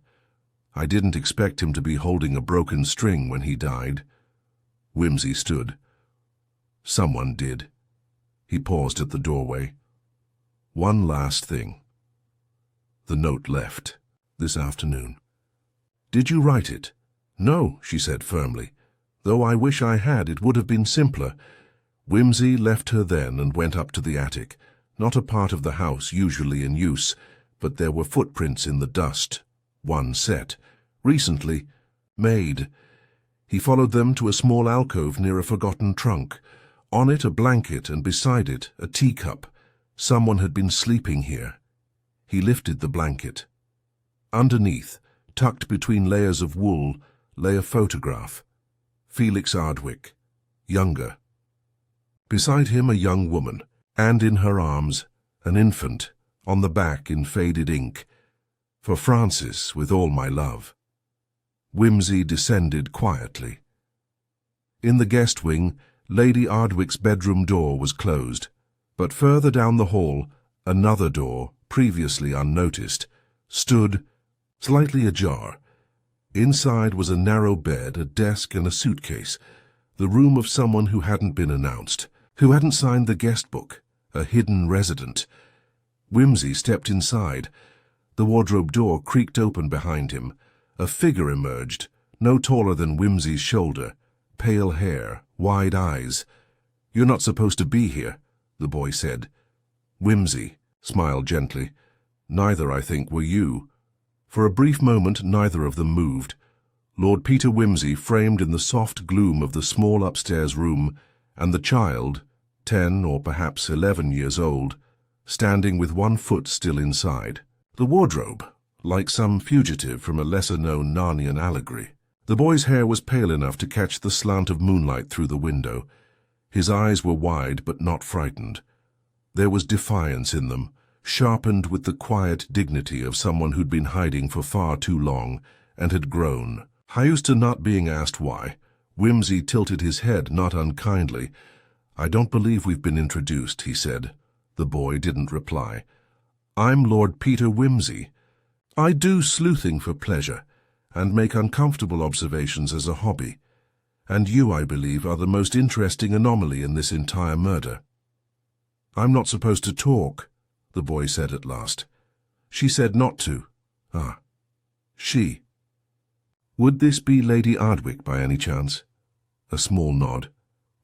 I didn't expect him to be holding a broken string when he died. Wimsey stood. Someone did. He paused at the doorway. One last thing. The note left, this afternoon. Did you write it? No, she said firmly. Though I wish I had, it would have been simpler. Wimsey left her then and went up to the attic, not a part of the house usually in use, but there were footprints in the dust. One set. Recently made. He followed them to a small alcove near a forgotten trunk. On it a blanket and beside it a teacup. Someone had been sleeping here. He lifted the blanket. Underneath, tucked between layers of wool, lay a photograph. Felix Ardwick, younger. Beside him a young woman, and in her arms an infant, on the back in faded ink. For Francis, with all my love. Wimsey descended quietly. In the guest wing, Lady Ardwick's bedroom door was closed, but further down the hall, another door, previously unnoticed, stood, slightly ajar. Inside was a narrow bed, a desk and a suitcase, the room of someone who hadn't been announced, who hadn't signed the guest book, a hidden resident. Wimsey stepped inside. The wardrobe door creaked open behind him. A figure emerged, no taller than Wimsey's shoulder, pale hair, wide eyes. You're not supposed to be here, the boy said. Wimsey smiled gently. Neither, I think, were you. For a brief moment, neither of them moved. Lord Peter Wimsey framed in the soft gloom of the small upstairs room, and the child, 10 or perhaps 11 years old, standing with one foot still inside. The wardrobe, like some fugitive from a lesser-known Narnian allegory. The boy's hair was pale enough to catch the slant of moonlight through the window. His eyes were wide but not frightened. There was defiance in them, sharpened with the quiet dignity of someone who'd been hiding for far too long and had grown. Used to not being asked why, Wimsey tilted his head not unkindly. I don't believe we've been introduced, he said. The boy didn't reply. I'm Lord Peter Wimsey. I do sleuthing for pleasure, and make uncomfortable observations as a hobby. And you, I believe, are the most interesting anomaly in this entire murder. I'm not supposed to talk, the boy said at last. She said not to. Ah, she. Would this be Lady Ardwick by any chance? A small nod.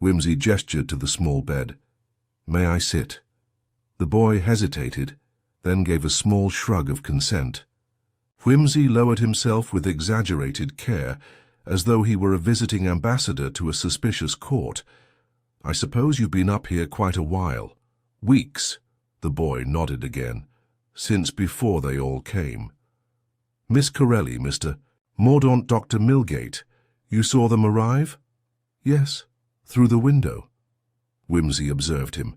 Wimsey gestured to the small bed. May I sit? The boy hesitated, then gave a small shrug of consent. Wimsey lowered himself with exaggerated care, as though he were a visiting ambassador to a suspicious court. I suppose you've been up here quite a while. Weeks, the boy nodded again, since before they all came. Miss Corelli, Mr. Mordaunt, Dr. Milgate, you saw them arrive? Yes, through the window. Wimsey observed him.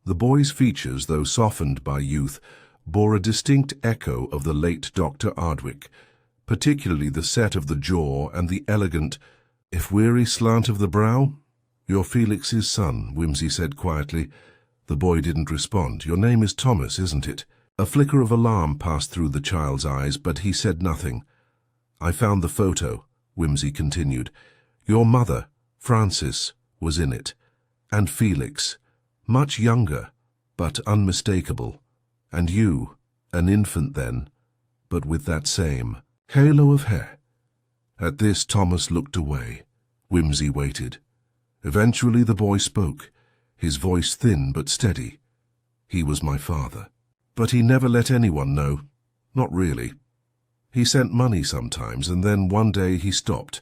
The boy's features, though softened by youth, bore a distinct echo of the late Dr. Ardwick, particularly the set of the jaw and the elegant, if weary slant of the brow. You're Felix's son, Wimsey said quietly. The boy didn't respond. Your name is Thomas, isn't it? A flicker of alarm passed through the child's eyes, but he said nothing. I found the photo, Wimsey continued. Your mother, Frances, was in it. And Felix, much younger, but unmistakable. And you, an infant then, but with that same halo of hair. At this Thomas looked away. Wimsey waited. Eventually the boy spoke, his voice thin but steady. He was my father. But he never let anyone know. Not really. He sent money sometimes, and then one day he stopped.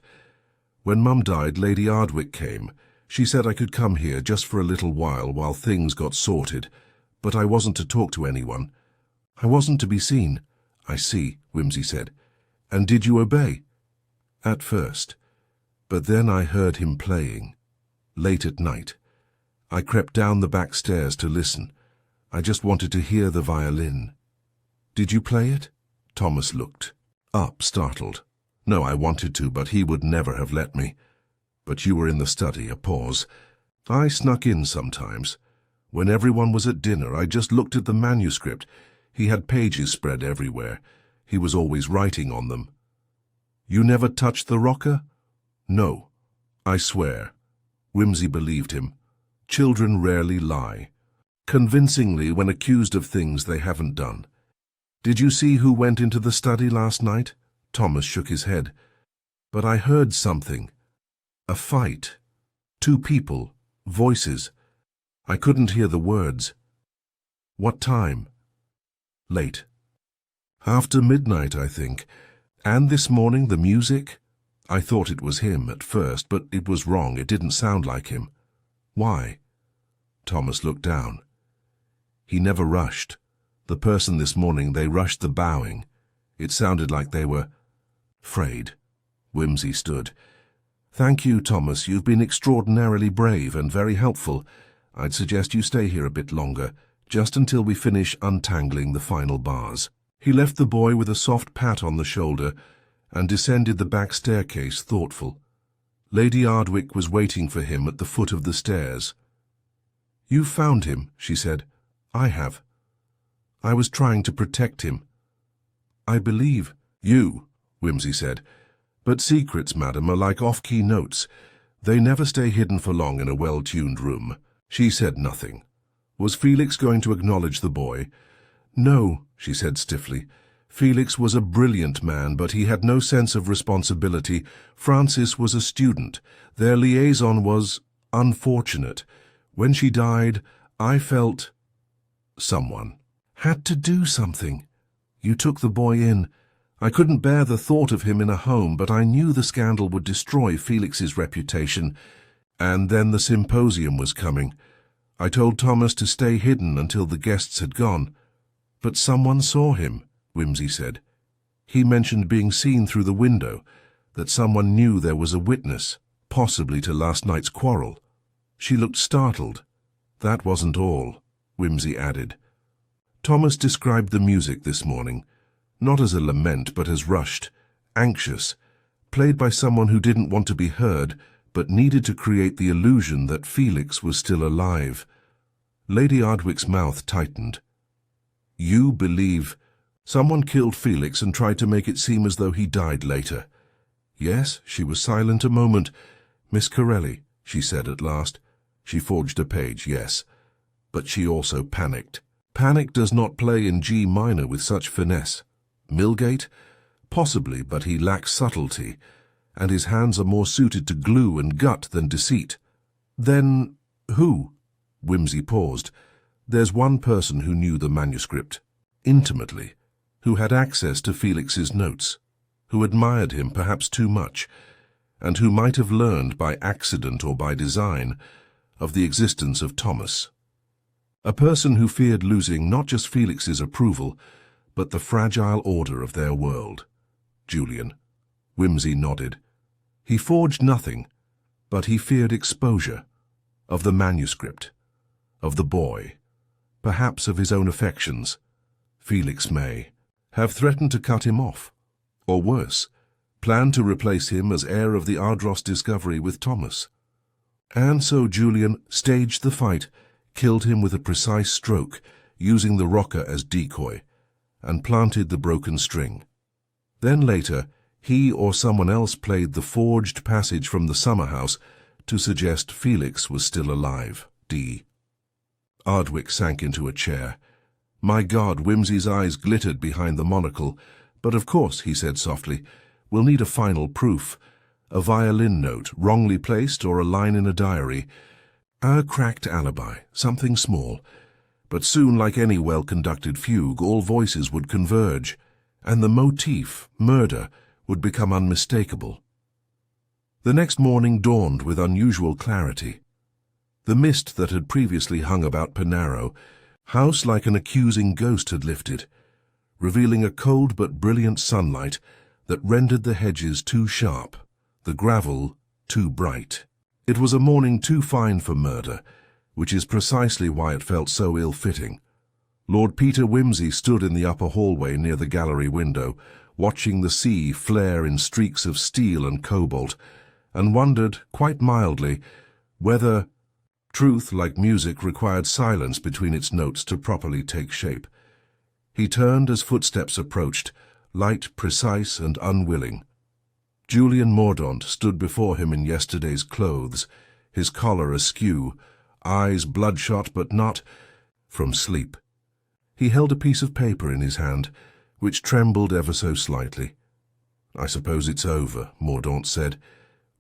When Mum died, Lady Ardwick came. She said I could come here just for a little while things got sorted, but I wasn't to talk to anyone. I wasn't to be seen. I see, Wimsey said. And did you obey? At first. But then I heard him playing. Late at night. I crept down the back stairs to listen. I just wanted to hear the violin. Did you play it? Thomas looked up, startled. No, I wanted to, but he would never have let me. But you were in the study, a pause. I snuck in sometimes. When everyone was at dinner, I just looked at the manuscript. He had pages spread everywhere. He was always writing on them. You never touched the rocker? No, I swear. Wimsey believed him. Children rarely lie. Convincingly when accused of things they haven't done. Did you see who went into the study last night? Thomas shook his head. But I heard something. A fight. 2 people. Voices. I couldn't hear the words. What time? Late. After midnight, I think. And this morning, the music? I thought it was him at first, but it was wrong. It didn't sound like him. Why? Thomas looked down. He never rushed. The person this morning, they rushed the bowing. It sounded like they were afraid. Wimsey stood. Thank you, Thomas. You've been extraordinarily brave and very helpful. I'd suggest you stay here a bit longer, just until we finish untangling the final bars. He left the boy with a soft pat on the shoulder and descended the back staircase, thoughtful. Lady Ardwick was waiting for him at the foot of the stairs. You found him, she said. I have. I was trying to protect him. I believe you, Wimsey said. But secrets, madam, are like off-key notes. They never stay hidden for long in a well-tuned room. She said nothing. Was Felix going to acknowledge the boy? No, she said stiffly. Felix was a brilliant man, but he had no sense of responsibility. Francis was a student. Their liaison was unfortunate. When she died, I felt someone had to do something. You took the boy in. I couldn't bear the thought of him in a home, but I knew the scandal would destroy Felix's reputation. And then the symposium was coming. I told Thomas to stay hidden until the guests had gone. But someone saw him, Wimsey said. He mentioned being seen through the window, that someone knew there was a witness, possibly to last night's quarrel. She looked startled. That wasn't all, Wimsey added. Thomas described the music this morning, not as a lament but as rushed, anxious, played by someone who didn't want to be heard but needed to create the illusion that Felix was still alive. Lady Ardwick's mouth tightened. You believe someone killed Felix and tried to make it seem as though he died later? Yes, she was silent a moment. Miss Corelli, she said at last. She forged a page, yes. But she also panicked. Panic does not play in G minor with such finesse. Milgate? Possibly, but he lacks subtlety, and his hands are more suited to glue and gut than deceit. Then who? Wimsey paused. There's one person who knew the manuscript, intimately, who had access to Felix's notes, who admired him perhaps too much, and who might have learned by accident or by design of the existence of Thomas. A person who feared losing not just Felix's approval, but the fragile order of their world. Julian. Wimsey nodded. He forged nothing, but he feared exposure, of the manuscript, of the boy, perhaps of his own affections. Felix may have threatened to cut him off, or worse, planned to replace him as heir of the Ardross discovery with Thomas. And so Julian staged the fight, killed him with a precise stroke, using the rocker as decoy, and planted the broken string. Then later, he or someone else played the forged passage from the summer house to suggest Felix was still alive. D. Ardwick sank into a chair. My God, Wimsey's eyes glittered behind the monocle. But of course, he said softly, we'll need a final proof. A violin note, wrongly placed, or a line in a diary. A cracked alibi, something small. But soon, like any well-conducted fugue, all voices would converge, and the motif, murder, would become unmistakable. The next morning dawned with unusual clarity. The mist that had previously hung about Penarrow House like an accusing ghost had lifted, revealing a cold but brilliant sunlight that rendered the hedges too sharp, the gravel too bright. It was a morning too fine for murder, which is precisely why it felt so ill-fitting. Lord Peter Wimsey stood in the upper hallway near the gallery window, watching the sea flare in streaks of steel and cobalt, and wondered, quite mildly, whether truth, like music, required silence between its notes to properly take shape. He turned as footsteps approached, light, precise, and unwilling. Julian Mordaunt stood before him in yesterday's clothes, his collar askew, eyes bloodshot but not from sleep. He held a piece of paper in his hand, which trembled ever so slightly. "I suppose it's over," Mordaunt said.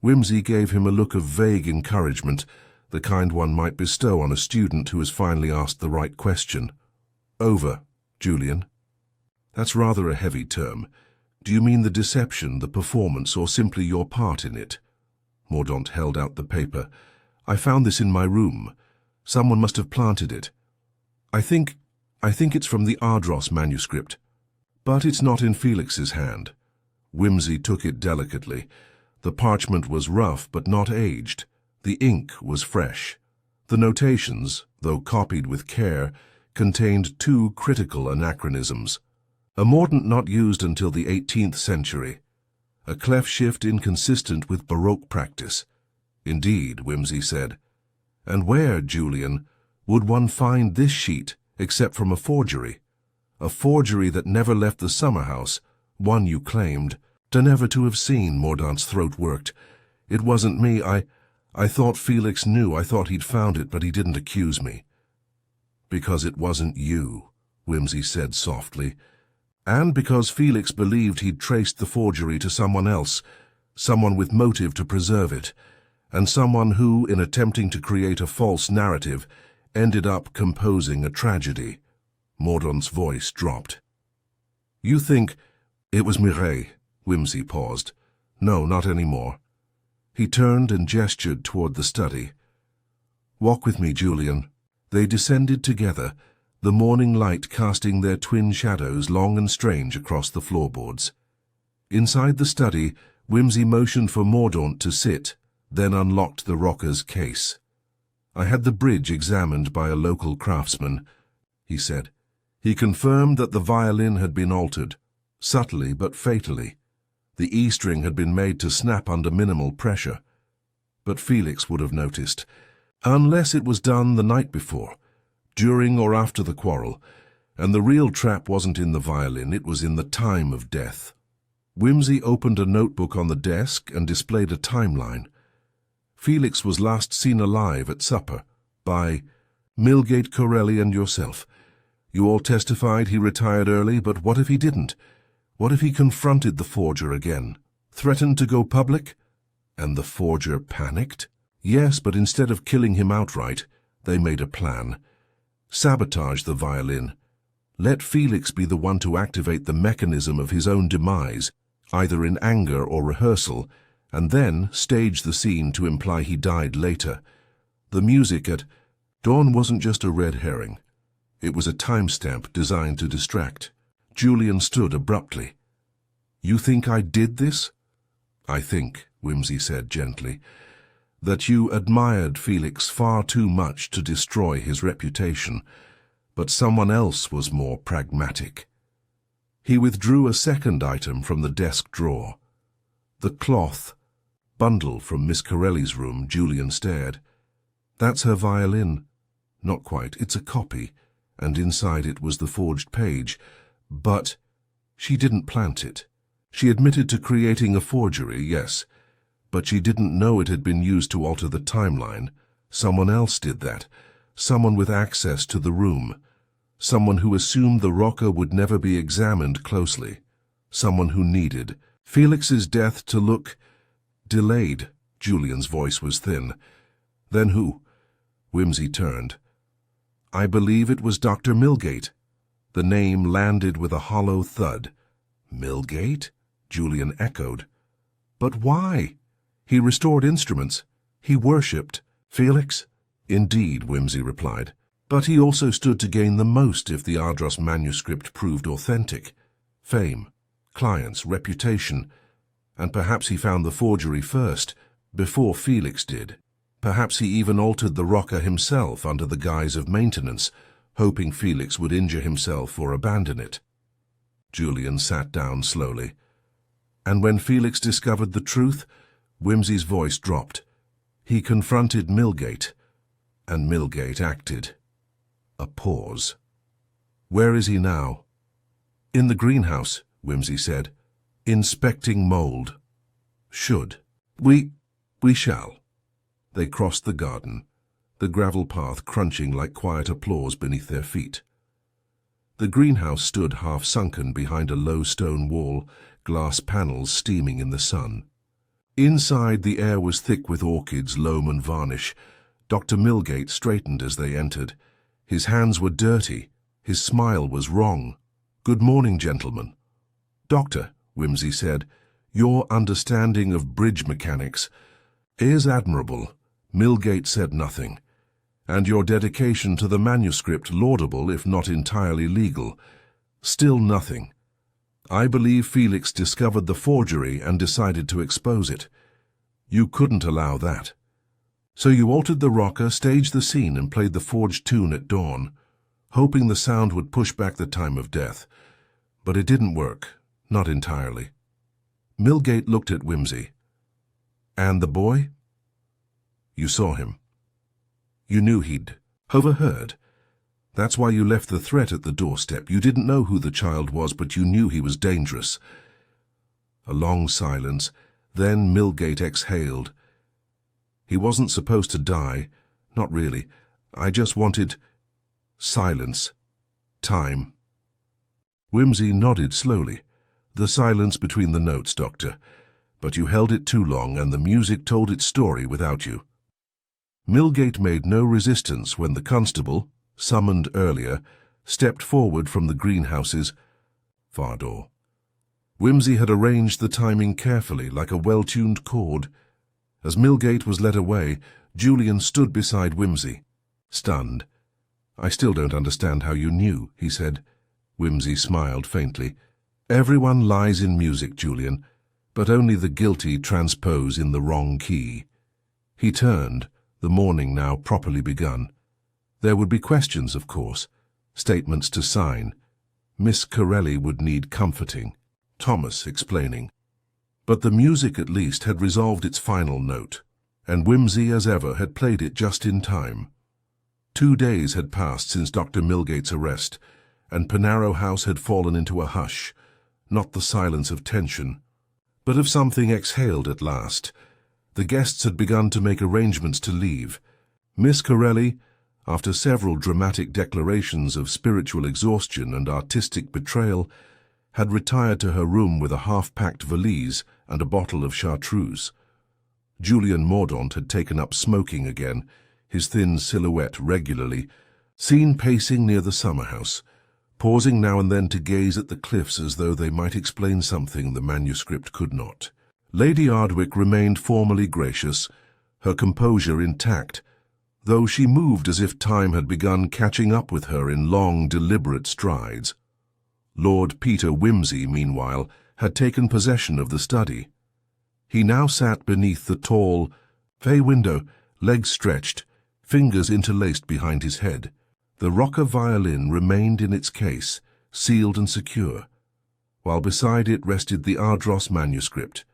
Wimsey gave him a look of vague encouragement, the kind one might bestow on a student who has finally asked the right question. "Over, Julian." "That's rather a heavy term. Do you mean the deception, the performance, or simply your part in it?" Mordaunt held out the paper. "I found this in my room. Someone must have planted it. I think it's from the Ardross manuscript. But it's not in Felix's hand." Wimsey took it delicately. The parchment was rough but not aged. The ink was fresh. The notations, though copied with care, contained two critical anachronisms. A mordant not used until the 18th century. A clef shift inconsistent with Baroque practice. "Indeed," Wimsey said. "And where, Julian, would one find this sheet except from a forgery? A forgery that never left the summer house, one you claimed to never to have seen." Mordaunt's throat worked. "It wasn't me. I thought Felix knew. I thought he'd found it, but he didn't accuse me." "Because it wasn't you," Wimsey said softly. "And because Felix believed he'd traced the forgery to someone else, someone with motive to preserve it, and someone who, in attempting to create a false narrative, ended up composing a tragedy." Mordaunt's voice dropped. "You think it was Mireille?" Wimsey paused. "No, not anymore." He turned and gestured toward the study. "Walk with me, Julian." They descended together, the morning light casting their twin shadows long and strange across the floorboards. Inside the study, Wimsey motioned for Mordaunt to sit, then unlocked the rocker's case. "I had the bridge examined by a local craftsman," he said. "He confirmed that the violin had been altered, subtly but fatally. The E-string had been made to snap under minimal pressure. But Felix would have noticed, unless it was done the night before, during or after the quarrel, and the real trap wasn't in the violin, it was in the time of death." Wimsey opened a notebook on the desk and displayed a timeline. "Felix was last seen alive at supper by Milgate Corelli and yourself. You all testified he retired early, but what if he didn't? What if he confronted the forger again, threatened to go public? And the forger panicked? Yes, but instead of killing him outright, they made a plan. Sabotage the violin. Let Felix be the one to activate the mechanism of his own demise, either in anger or rehearsal, and then stage the scene to imply he died later. The music at dawn wasn't just a red herring. It was a timestamp designed to distract." Julian stood abruptly. "You think I did this?" "I think," Wimsey said gently, "that you admired Felix far too much to destroy his reputation, but someone else was more pragmatic." He withdrew a second item from the desk drawer. The cloth bundle from Miss Corelli's room. Julian stared. "That's her violin." "Not quite. It's a copy, and inside it was the forged page. But she didn't plant it. She admitted to creating a forgery, yes, but she didn't know it had been used to alter the timeline. Someone else did that, someone with access to the room. someone who assumed the rocker would never be examined closely, someone who needed Felix's death to look delayed. Julian's voice was thin. Then who? Wimsey turned. I believe it was Dr. Milgate. The name landed with a hollow thud. Milgate? Julian echoed. But why? He restored instruments. He worshipped Felix? Indeed, Wimsey replied. But he also stood to gain the most if the Ardros manuscript proved authentic. Fame, clients, reputation, and perhaps he found the forgery first, before Felix did. Perhaps he even altered the rocker himself under the guise of maintenance, hoping Felix would injure himself or abandon it. Julian sat down slowly. And when Felix discovered the truth, Wimsey's voice dropped. He confronted Milgate, and Milgate acted. A pause. Where is he now? In the greenhouse, Wimsey said, inspecting mold. Should. We shall. They crossed the garden, the gravel path crunching like quiet applause beneath their feet. The greenhouse stood half-sunken behind a low stone wall, glass panels steaming in the sun. Inside, the air was thick with orchids, loam and varnish. Dr. Milgate straightened as they entered. His hands were dirty. His smile was wrong. Good morning, gentlemen. Doctor, Wimsey said, your understanding of bridge mechanics is admirable. Milgate said nothing. And your dedication to the manuscript laudable if not entirely legal. Still nothing. I believe Felix discovered the forgery and decided to expose it. You couldn't allow that. So you altered the rocker, staged the scene and played the forged tune at dawn, hoping the sound would push back the time of death. But it didn't work, not entirely. Milgate looked at Wimsey. And the boy? You saw him. You knew he'd overheard. That's why you left the threat at the doorstep. You didn't know who the child was, but you knew he was dangerous. A long silence. Then Milgate exhaled. He wasn't supposed to die. Not really. I just wanted silence. Time. Wimsey nodded slowly. The silence between the notes, Doctor. But you held it too long, and the music told its story without you. Milgate made no resistance when the constable, summoned earlier, stepped forward from the greenhouse's far door. Wimsey had arranged the timing carefully, like a well-tuned chord. As Milgate was led away, Julian stood beside Wimsey, stunned. I still don't understand how you knew, he said. Wimsey smiled faintly. Everyone lies in music, Julian, but only the guilty transpose in the wrong key. He turned, the morning now properly begun. There would be questions, of course, statements to sign. Miss Corelli would need comforting, Thomas explaining. But the music at least had resolved its final note, and Wimsey, as ever, had played it just in time. 2 days had passed since Dr. Milgate's arrest, and Penarrow House had fallen into a hush, not the silence of tension, but of something exhaled at last. The guests had begun to make arrangements to leave. Miss Corelli, after several dramatic declarations of spiritual exhaustion and artistic betrayal, had retired to her room with a half-packed valise and a bottle of chartreuse. Julian Mordaunt had taken up smoking again, his thin silhouette regularly, seen pacing near the summer-house, pausing now and then to gaze at the cliffs as though they might explain something the manuscript could not. Lady Ardwick remained formally gracious, her composure intact, though she moved as if time had begun catching up with her in long, deliberate strides. Lord Peter Wimsey, meanwhile, had taken possession of the study. He now sat beneath the tall bay window, legs stretched, fingers interlaced behind his head. The rocker violin remained in its case, sealed and secure, while beside it rested the Ardros manuscript,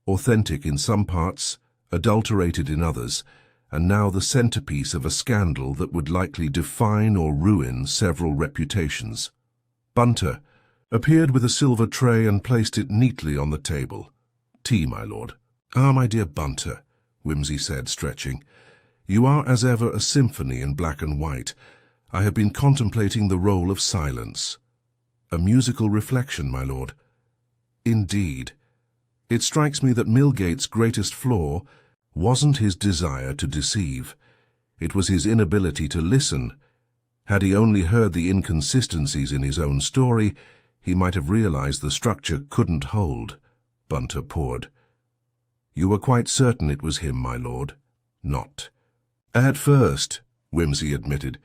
authentic in some parts, adulterated in others, and now the centerpiece of a scandal that would likely define or ruin several reputations. Bunter appeared with a silver tray and placed it neatly on the table. Tea, my lord. Ah, my dear Bunter, Wimsey said, stretching. You are as ever a symphony in black and white. I have been contemplating the role of silence. A musical reflection, my lord. Indeed. It strikes me that Milgate's greatest flaw wasn't his desire to deceive. It was his inability to listen. Had he only heard the inconsistencies in his own story, he might have realized the structure couldn't hold. Bunter poured. You were quite certain it was him, my lord? Not. At first, Wimsey admitted.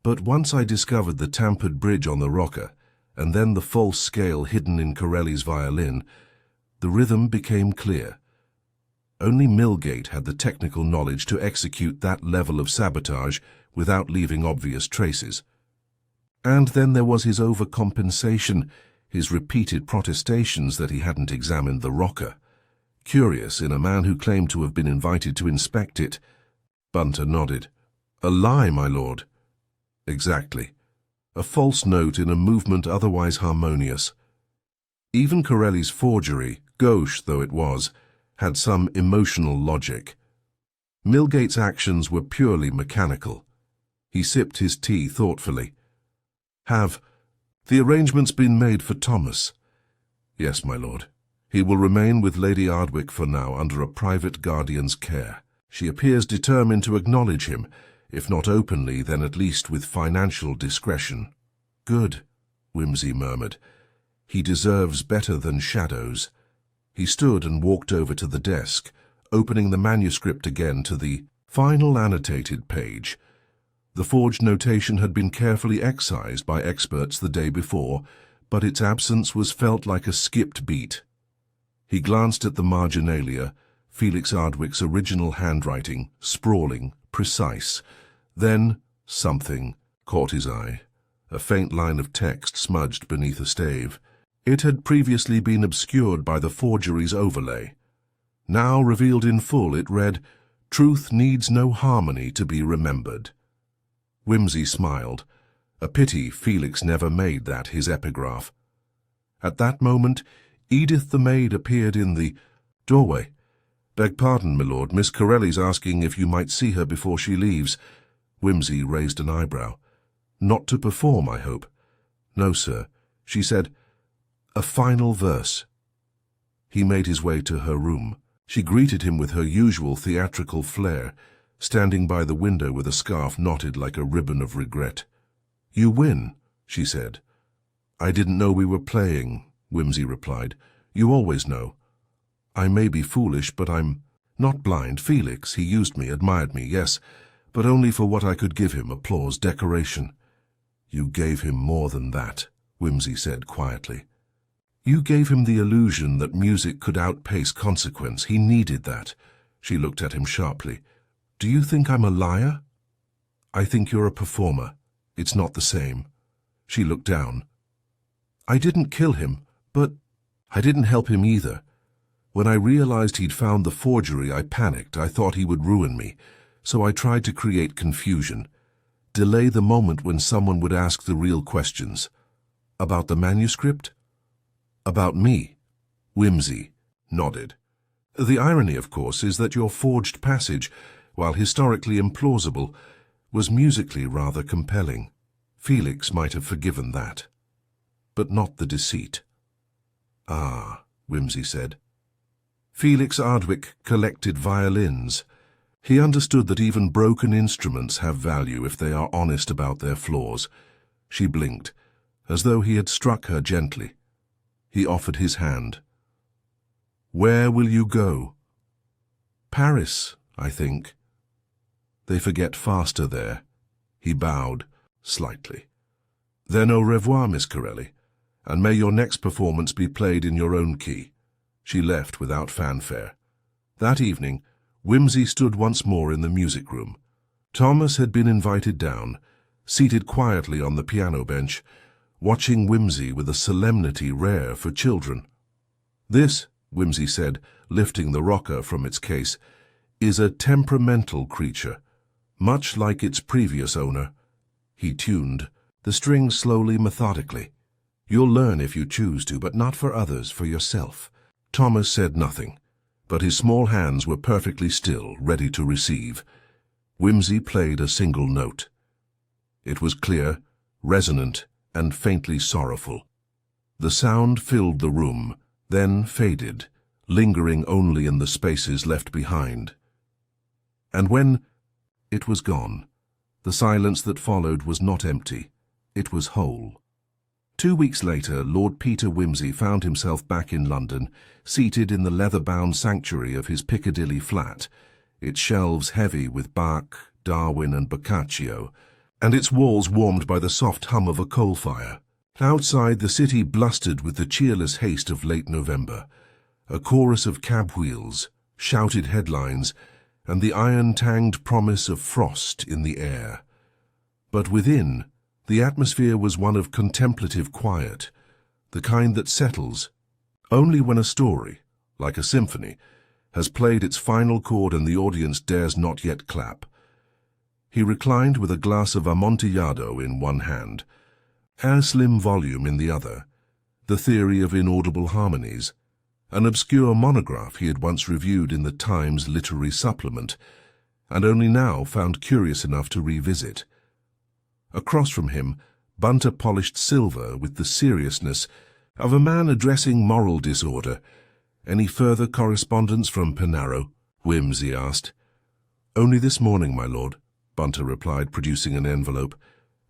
But once I discovered the tampered bridge on the rocker, and then the false scale hidden in Corelli's violin, the rhythm became clear. Only Milgate had the technical knowledge to execute that level of sabotage without leaving obvious traces. And then there was his overcompensation, his repeated protestations that he hadn't examined the rocker. Curious in a man who claimed to have been invited to inspect it. Bunter nodded. A lie, my lord. Exactly. A false note in a movement otherwise harmonious. Even Corelli's forgery, gauche though it was, had some emotional logic. Milgate's actions were purely mechanical. He sipped his tea thoughtfully. Have the arrangements been made for Thomas? Yes, my lord. He will remain with Lady Ardwick for now under a private guardian's care. She appears determined to acknowledge him, if not openly, then at least with financial discretion. Good, Wimsey murmured. He deserves better than shadows. He stood and walked over to the desk, opening the manuscript again to the final annotated page. The forged notation had been carefully excised by experts the day before, but its absence was felt like a skipped beat. He glanced at the marginalia, Felix Ardwick's original handwriting, sprawling, precise. Then something caught his eye, a faint line of text smudged beneath a stave. It had previously been obscured by the forgery's overlay. Now revealed in full, it read, "Truth needs no harmony to be remembered." Wimsey smiled. A pity Felix never made that his epigraph. At that moment, Edith the maid appeared in the doorway. "Beg pardon, my lord, Miss Corelli's asking if you might see her before she leaves." Wimsey raised an eyebrow. "Not to perform, I hope?" "No, sir. She said, a final verse." He made his way to her room. She greeted him with her usual theatrical flair, standing by the window with a scarf knotted like a ribbon of regret. "You win," she said. "I didn't know we were playing," Wimsey replied. "You always know. I may be foolish, but I'm not blind. Felix, he used me, admired me, yes, but only for what I could give him, applause, decoration." "You gave him more than that," Wimsey said quietly. "You gave him the illusion that music could outpace consequence. He needed that." She looked at him sharply. "Do you think I'm a liar?" "I think you're a performer. It's not the same." She looked down. "I didn't kill him, but I didn't help him either. When I realized he'd found the forgery, I panicked. I thought he would ruin me, so I tried to create confusion, delay the moment when someone would ask the real questions. About the manuscript? About me?" Wimsey nodded. "The irony, of course, is that your forged passage, while historically implausible, was musically rather compelling. Felix might have forgiven that, but not the deceit." "Ah," Wimsey said. Felix Ardwick collected violins. He understood that even broken instruments have value if they are honest about their flaws. She blinked, as though he had struck her gently. He offered his hand. "Where will you go?" "Paris, I think." "They forget faster there." He bowed slightly. "Then au revoir, Miss Corelli, and may your next performance be played in your own key." She left without fanfare. That evening, Wimsey stood once more in the music room. Thomas had been invited down, seated quietly on the piano bench, watching Wimsey with a solemnity rare for children. "This," Wimsey said, lifting the rocker from its case, "is a temperamental creature, much like its previous owner." He tuned the strings slowly, methodically. "You'll learn if you choose to, but not for others, for yourself." Thomas said nothing, but his small hands were perfectly still, ready to receive. Wimsey played a single note. It was clear, resonant, and faintly sorrowful. The sound filled the room, then faded, lingering only in the spaces left behind. And when it was gone, the silence that followed was not empty, it was whole. 2 weeks later, Lord Peter Wimsey found himself back in London, seated in the leather-bound sanctuary of his Piccadilly flat, its shelves heavy with Bach, Darwin and Boccaccio, and its walls warmed by the soft hum of a coal fire. Outside, the city blustered with the cheerless haste of late November. A chorus of cab wheels, shouted headlines, and the iron-tanged promise of frost in the air. But within, the atmosphere was one of contemplative quiet, the kind that settles only when a story, like a symphony, has played its final chord and the audience dares not yet clap. He reclined with a glass of Amontillado in one hand, a slim volume in the other, The Theory of Inaudible Harmonies, an obscure monograph he had once reviewed in the Times Literary Supplement, and only now found curious enough to revisit. Across from him, Bunter polished silver with the seriousness of a man addressing moral disorder. "Any further correspondence from Penarrow?" Wimsey asked. "Only this morning, my lord," Bunter replied, producing an envelope.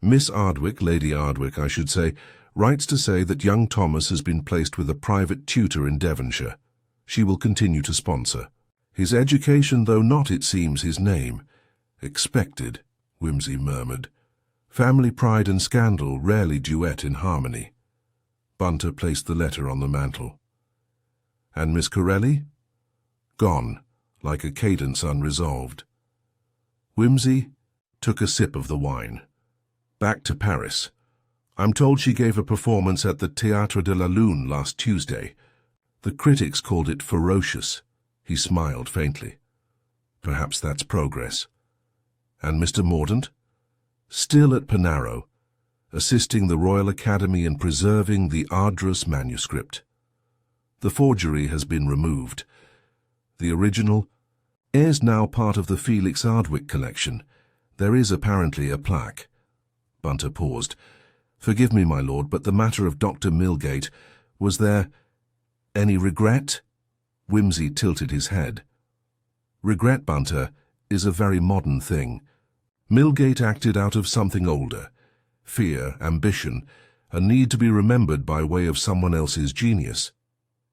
"Miss Ardwick, Lady Ardwick, I should say, writes to say that young Thomas has been placed with a private tutor in Devonshire. She will continue to sponsor. His education, though not, it seems, his name." "Expected," Wimsey murmured. "Family pride and scandal rarely duet in harmony." Bunter placed the letter on the mantel. "And Miss Corelli?" "Gone, like a cadence unresolved." Wimsey took a sip of the wine. "Back to Paris. I'm told she gave a performance at the Théâtre de la Lune last Tuesday. The critics called it ferocious." He smiled faintly. "Perhaps that's progress." "And Mr. Mordaunt?" "Still at Penarrow, assisting the Royal Academy in preserving the Ardrus manuscript. The forgery has been removed. The original is now part of the Felix Ardwick collection. There is apparently a plaque." Bunter paused. "Forgive me, my lord, but the matter of Dr. Millgate, was there any regret?" Wimsey tilted his head. "Regret, Bunter, is a very modern thing. Millgate acted out of something older, fear, ambition, a need to be remembered by way of someone else's genius.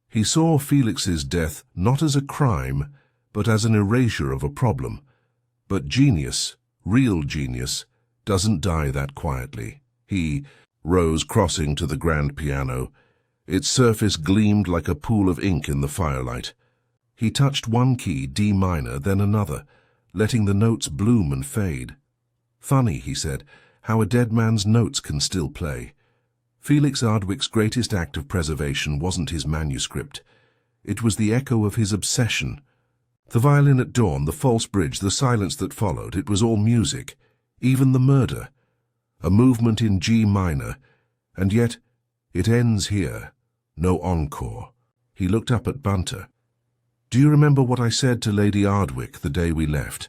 He saw Felix's death not as a crime, but as an erasure of a problem. But genius, real genius, doesn't die that quietly." He rose, crossing to the grand piano. Its surface gleamed like a pool of ink in the firelight. He touched one key, D minor, then another, letting the notes bloom and fade. "Funny," he said, "how a dead man's notes can still play." Felix Ardwick's greatest act of preservation wasn't his manuscript. It was the echo of his obsession. The violin at dawn, the false bridge, the silence that followed, it was all music, even the murder. A movement in G minor, and yet it ends here, no encore. He looked up at Bunter. "Do you remember what I said to Lady Ardwick the day we left?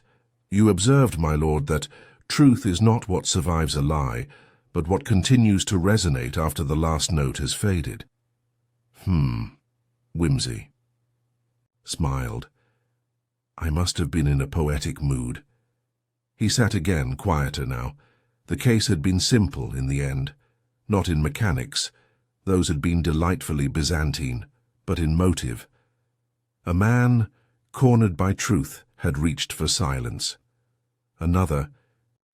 You observed, my lord, that truth is not what survives a lie, but what continues to resonate after the last note has faded." Wimsey smiled. "I must have been in a poetic mood." He sat again, quieter now. The case had been simple in the end, not in mechanics. Those had been delightfully Byzantine, but in motive. A man, cornered by truth, had reached for silence. Another,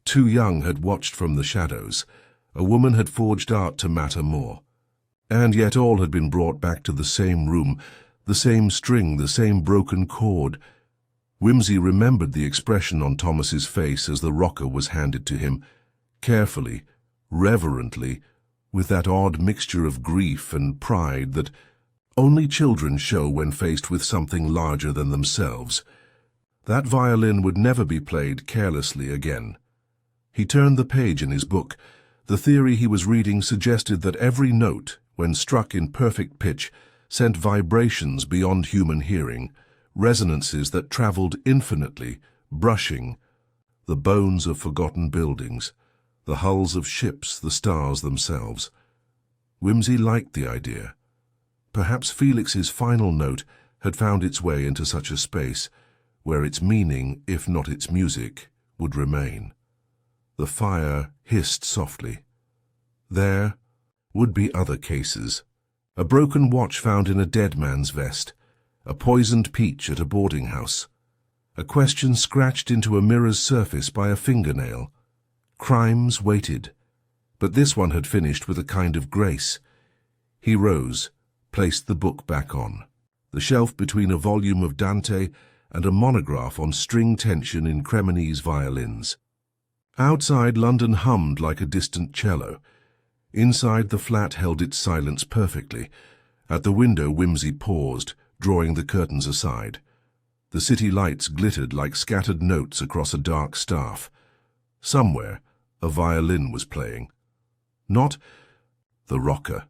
too young, had watched from the shadows. A woman had forged art to matter more. And yet all had been brought back to the same room, the same string, the same broken chord. Wimsey remembered the expression on Thomas's face as the rocker was handed to him, carefully, reverently, with that odd mixture of grief and pride that only children show when faced with something larger than themselves. That violin would never be played carelessly again. He turned the page in his book. The theory he was reading suggested that every note, when struck in perfect pitch, sent vibrations beyond human hearing, resonances that traveled infinitely, brushing the bones of forgotten buildings, the hulls of ships, the stars themselves. Wimsey liked the idea. Perhaps Felix's final note had found its way into such a space where its meaning, if not its music, would remain. The fire hissed softly. There would be other cases. A broken watch found in a dead man's vest, a poisoned peach at a boarding house, a question scratched into a mirror's surface by a fingernail. Crimes waited, but this one had finished with a kind of grace. He rose, placed the book back on, the shelf between a volume of Dante and a monograph on string tension in Cremonese violins. Outside, London hummed like a distant cello. Inside, the flat held its silence perfectly. At the window, Wimsey paused, drawing the curtains aside. The city lights glittered like scattered notes across a dark staff. Somewhere, a violin was playing. Not the rocker,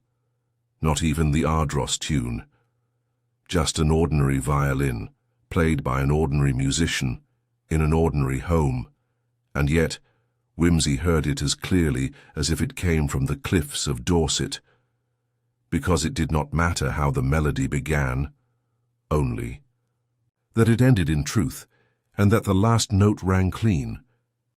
not even the Ardross tune. Just an ordinary violin, played by an ordinary musician, in an ordinary home. And yet, Wimsey heard it as clearly as if it came from the cliffs of Dorset. Because it did not matter how the melody began, only that it ended in truth, and that the last note rang clean,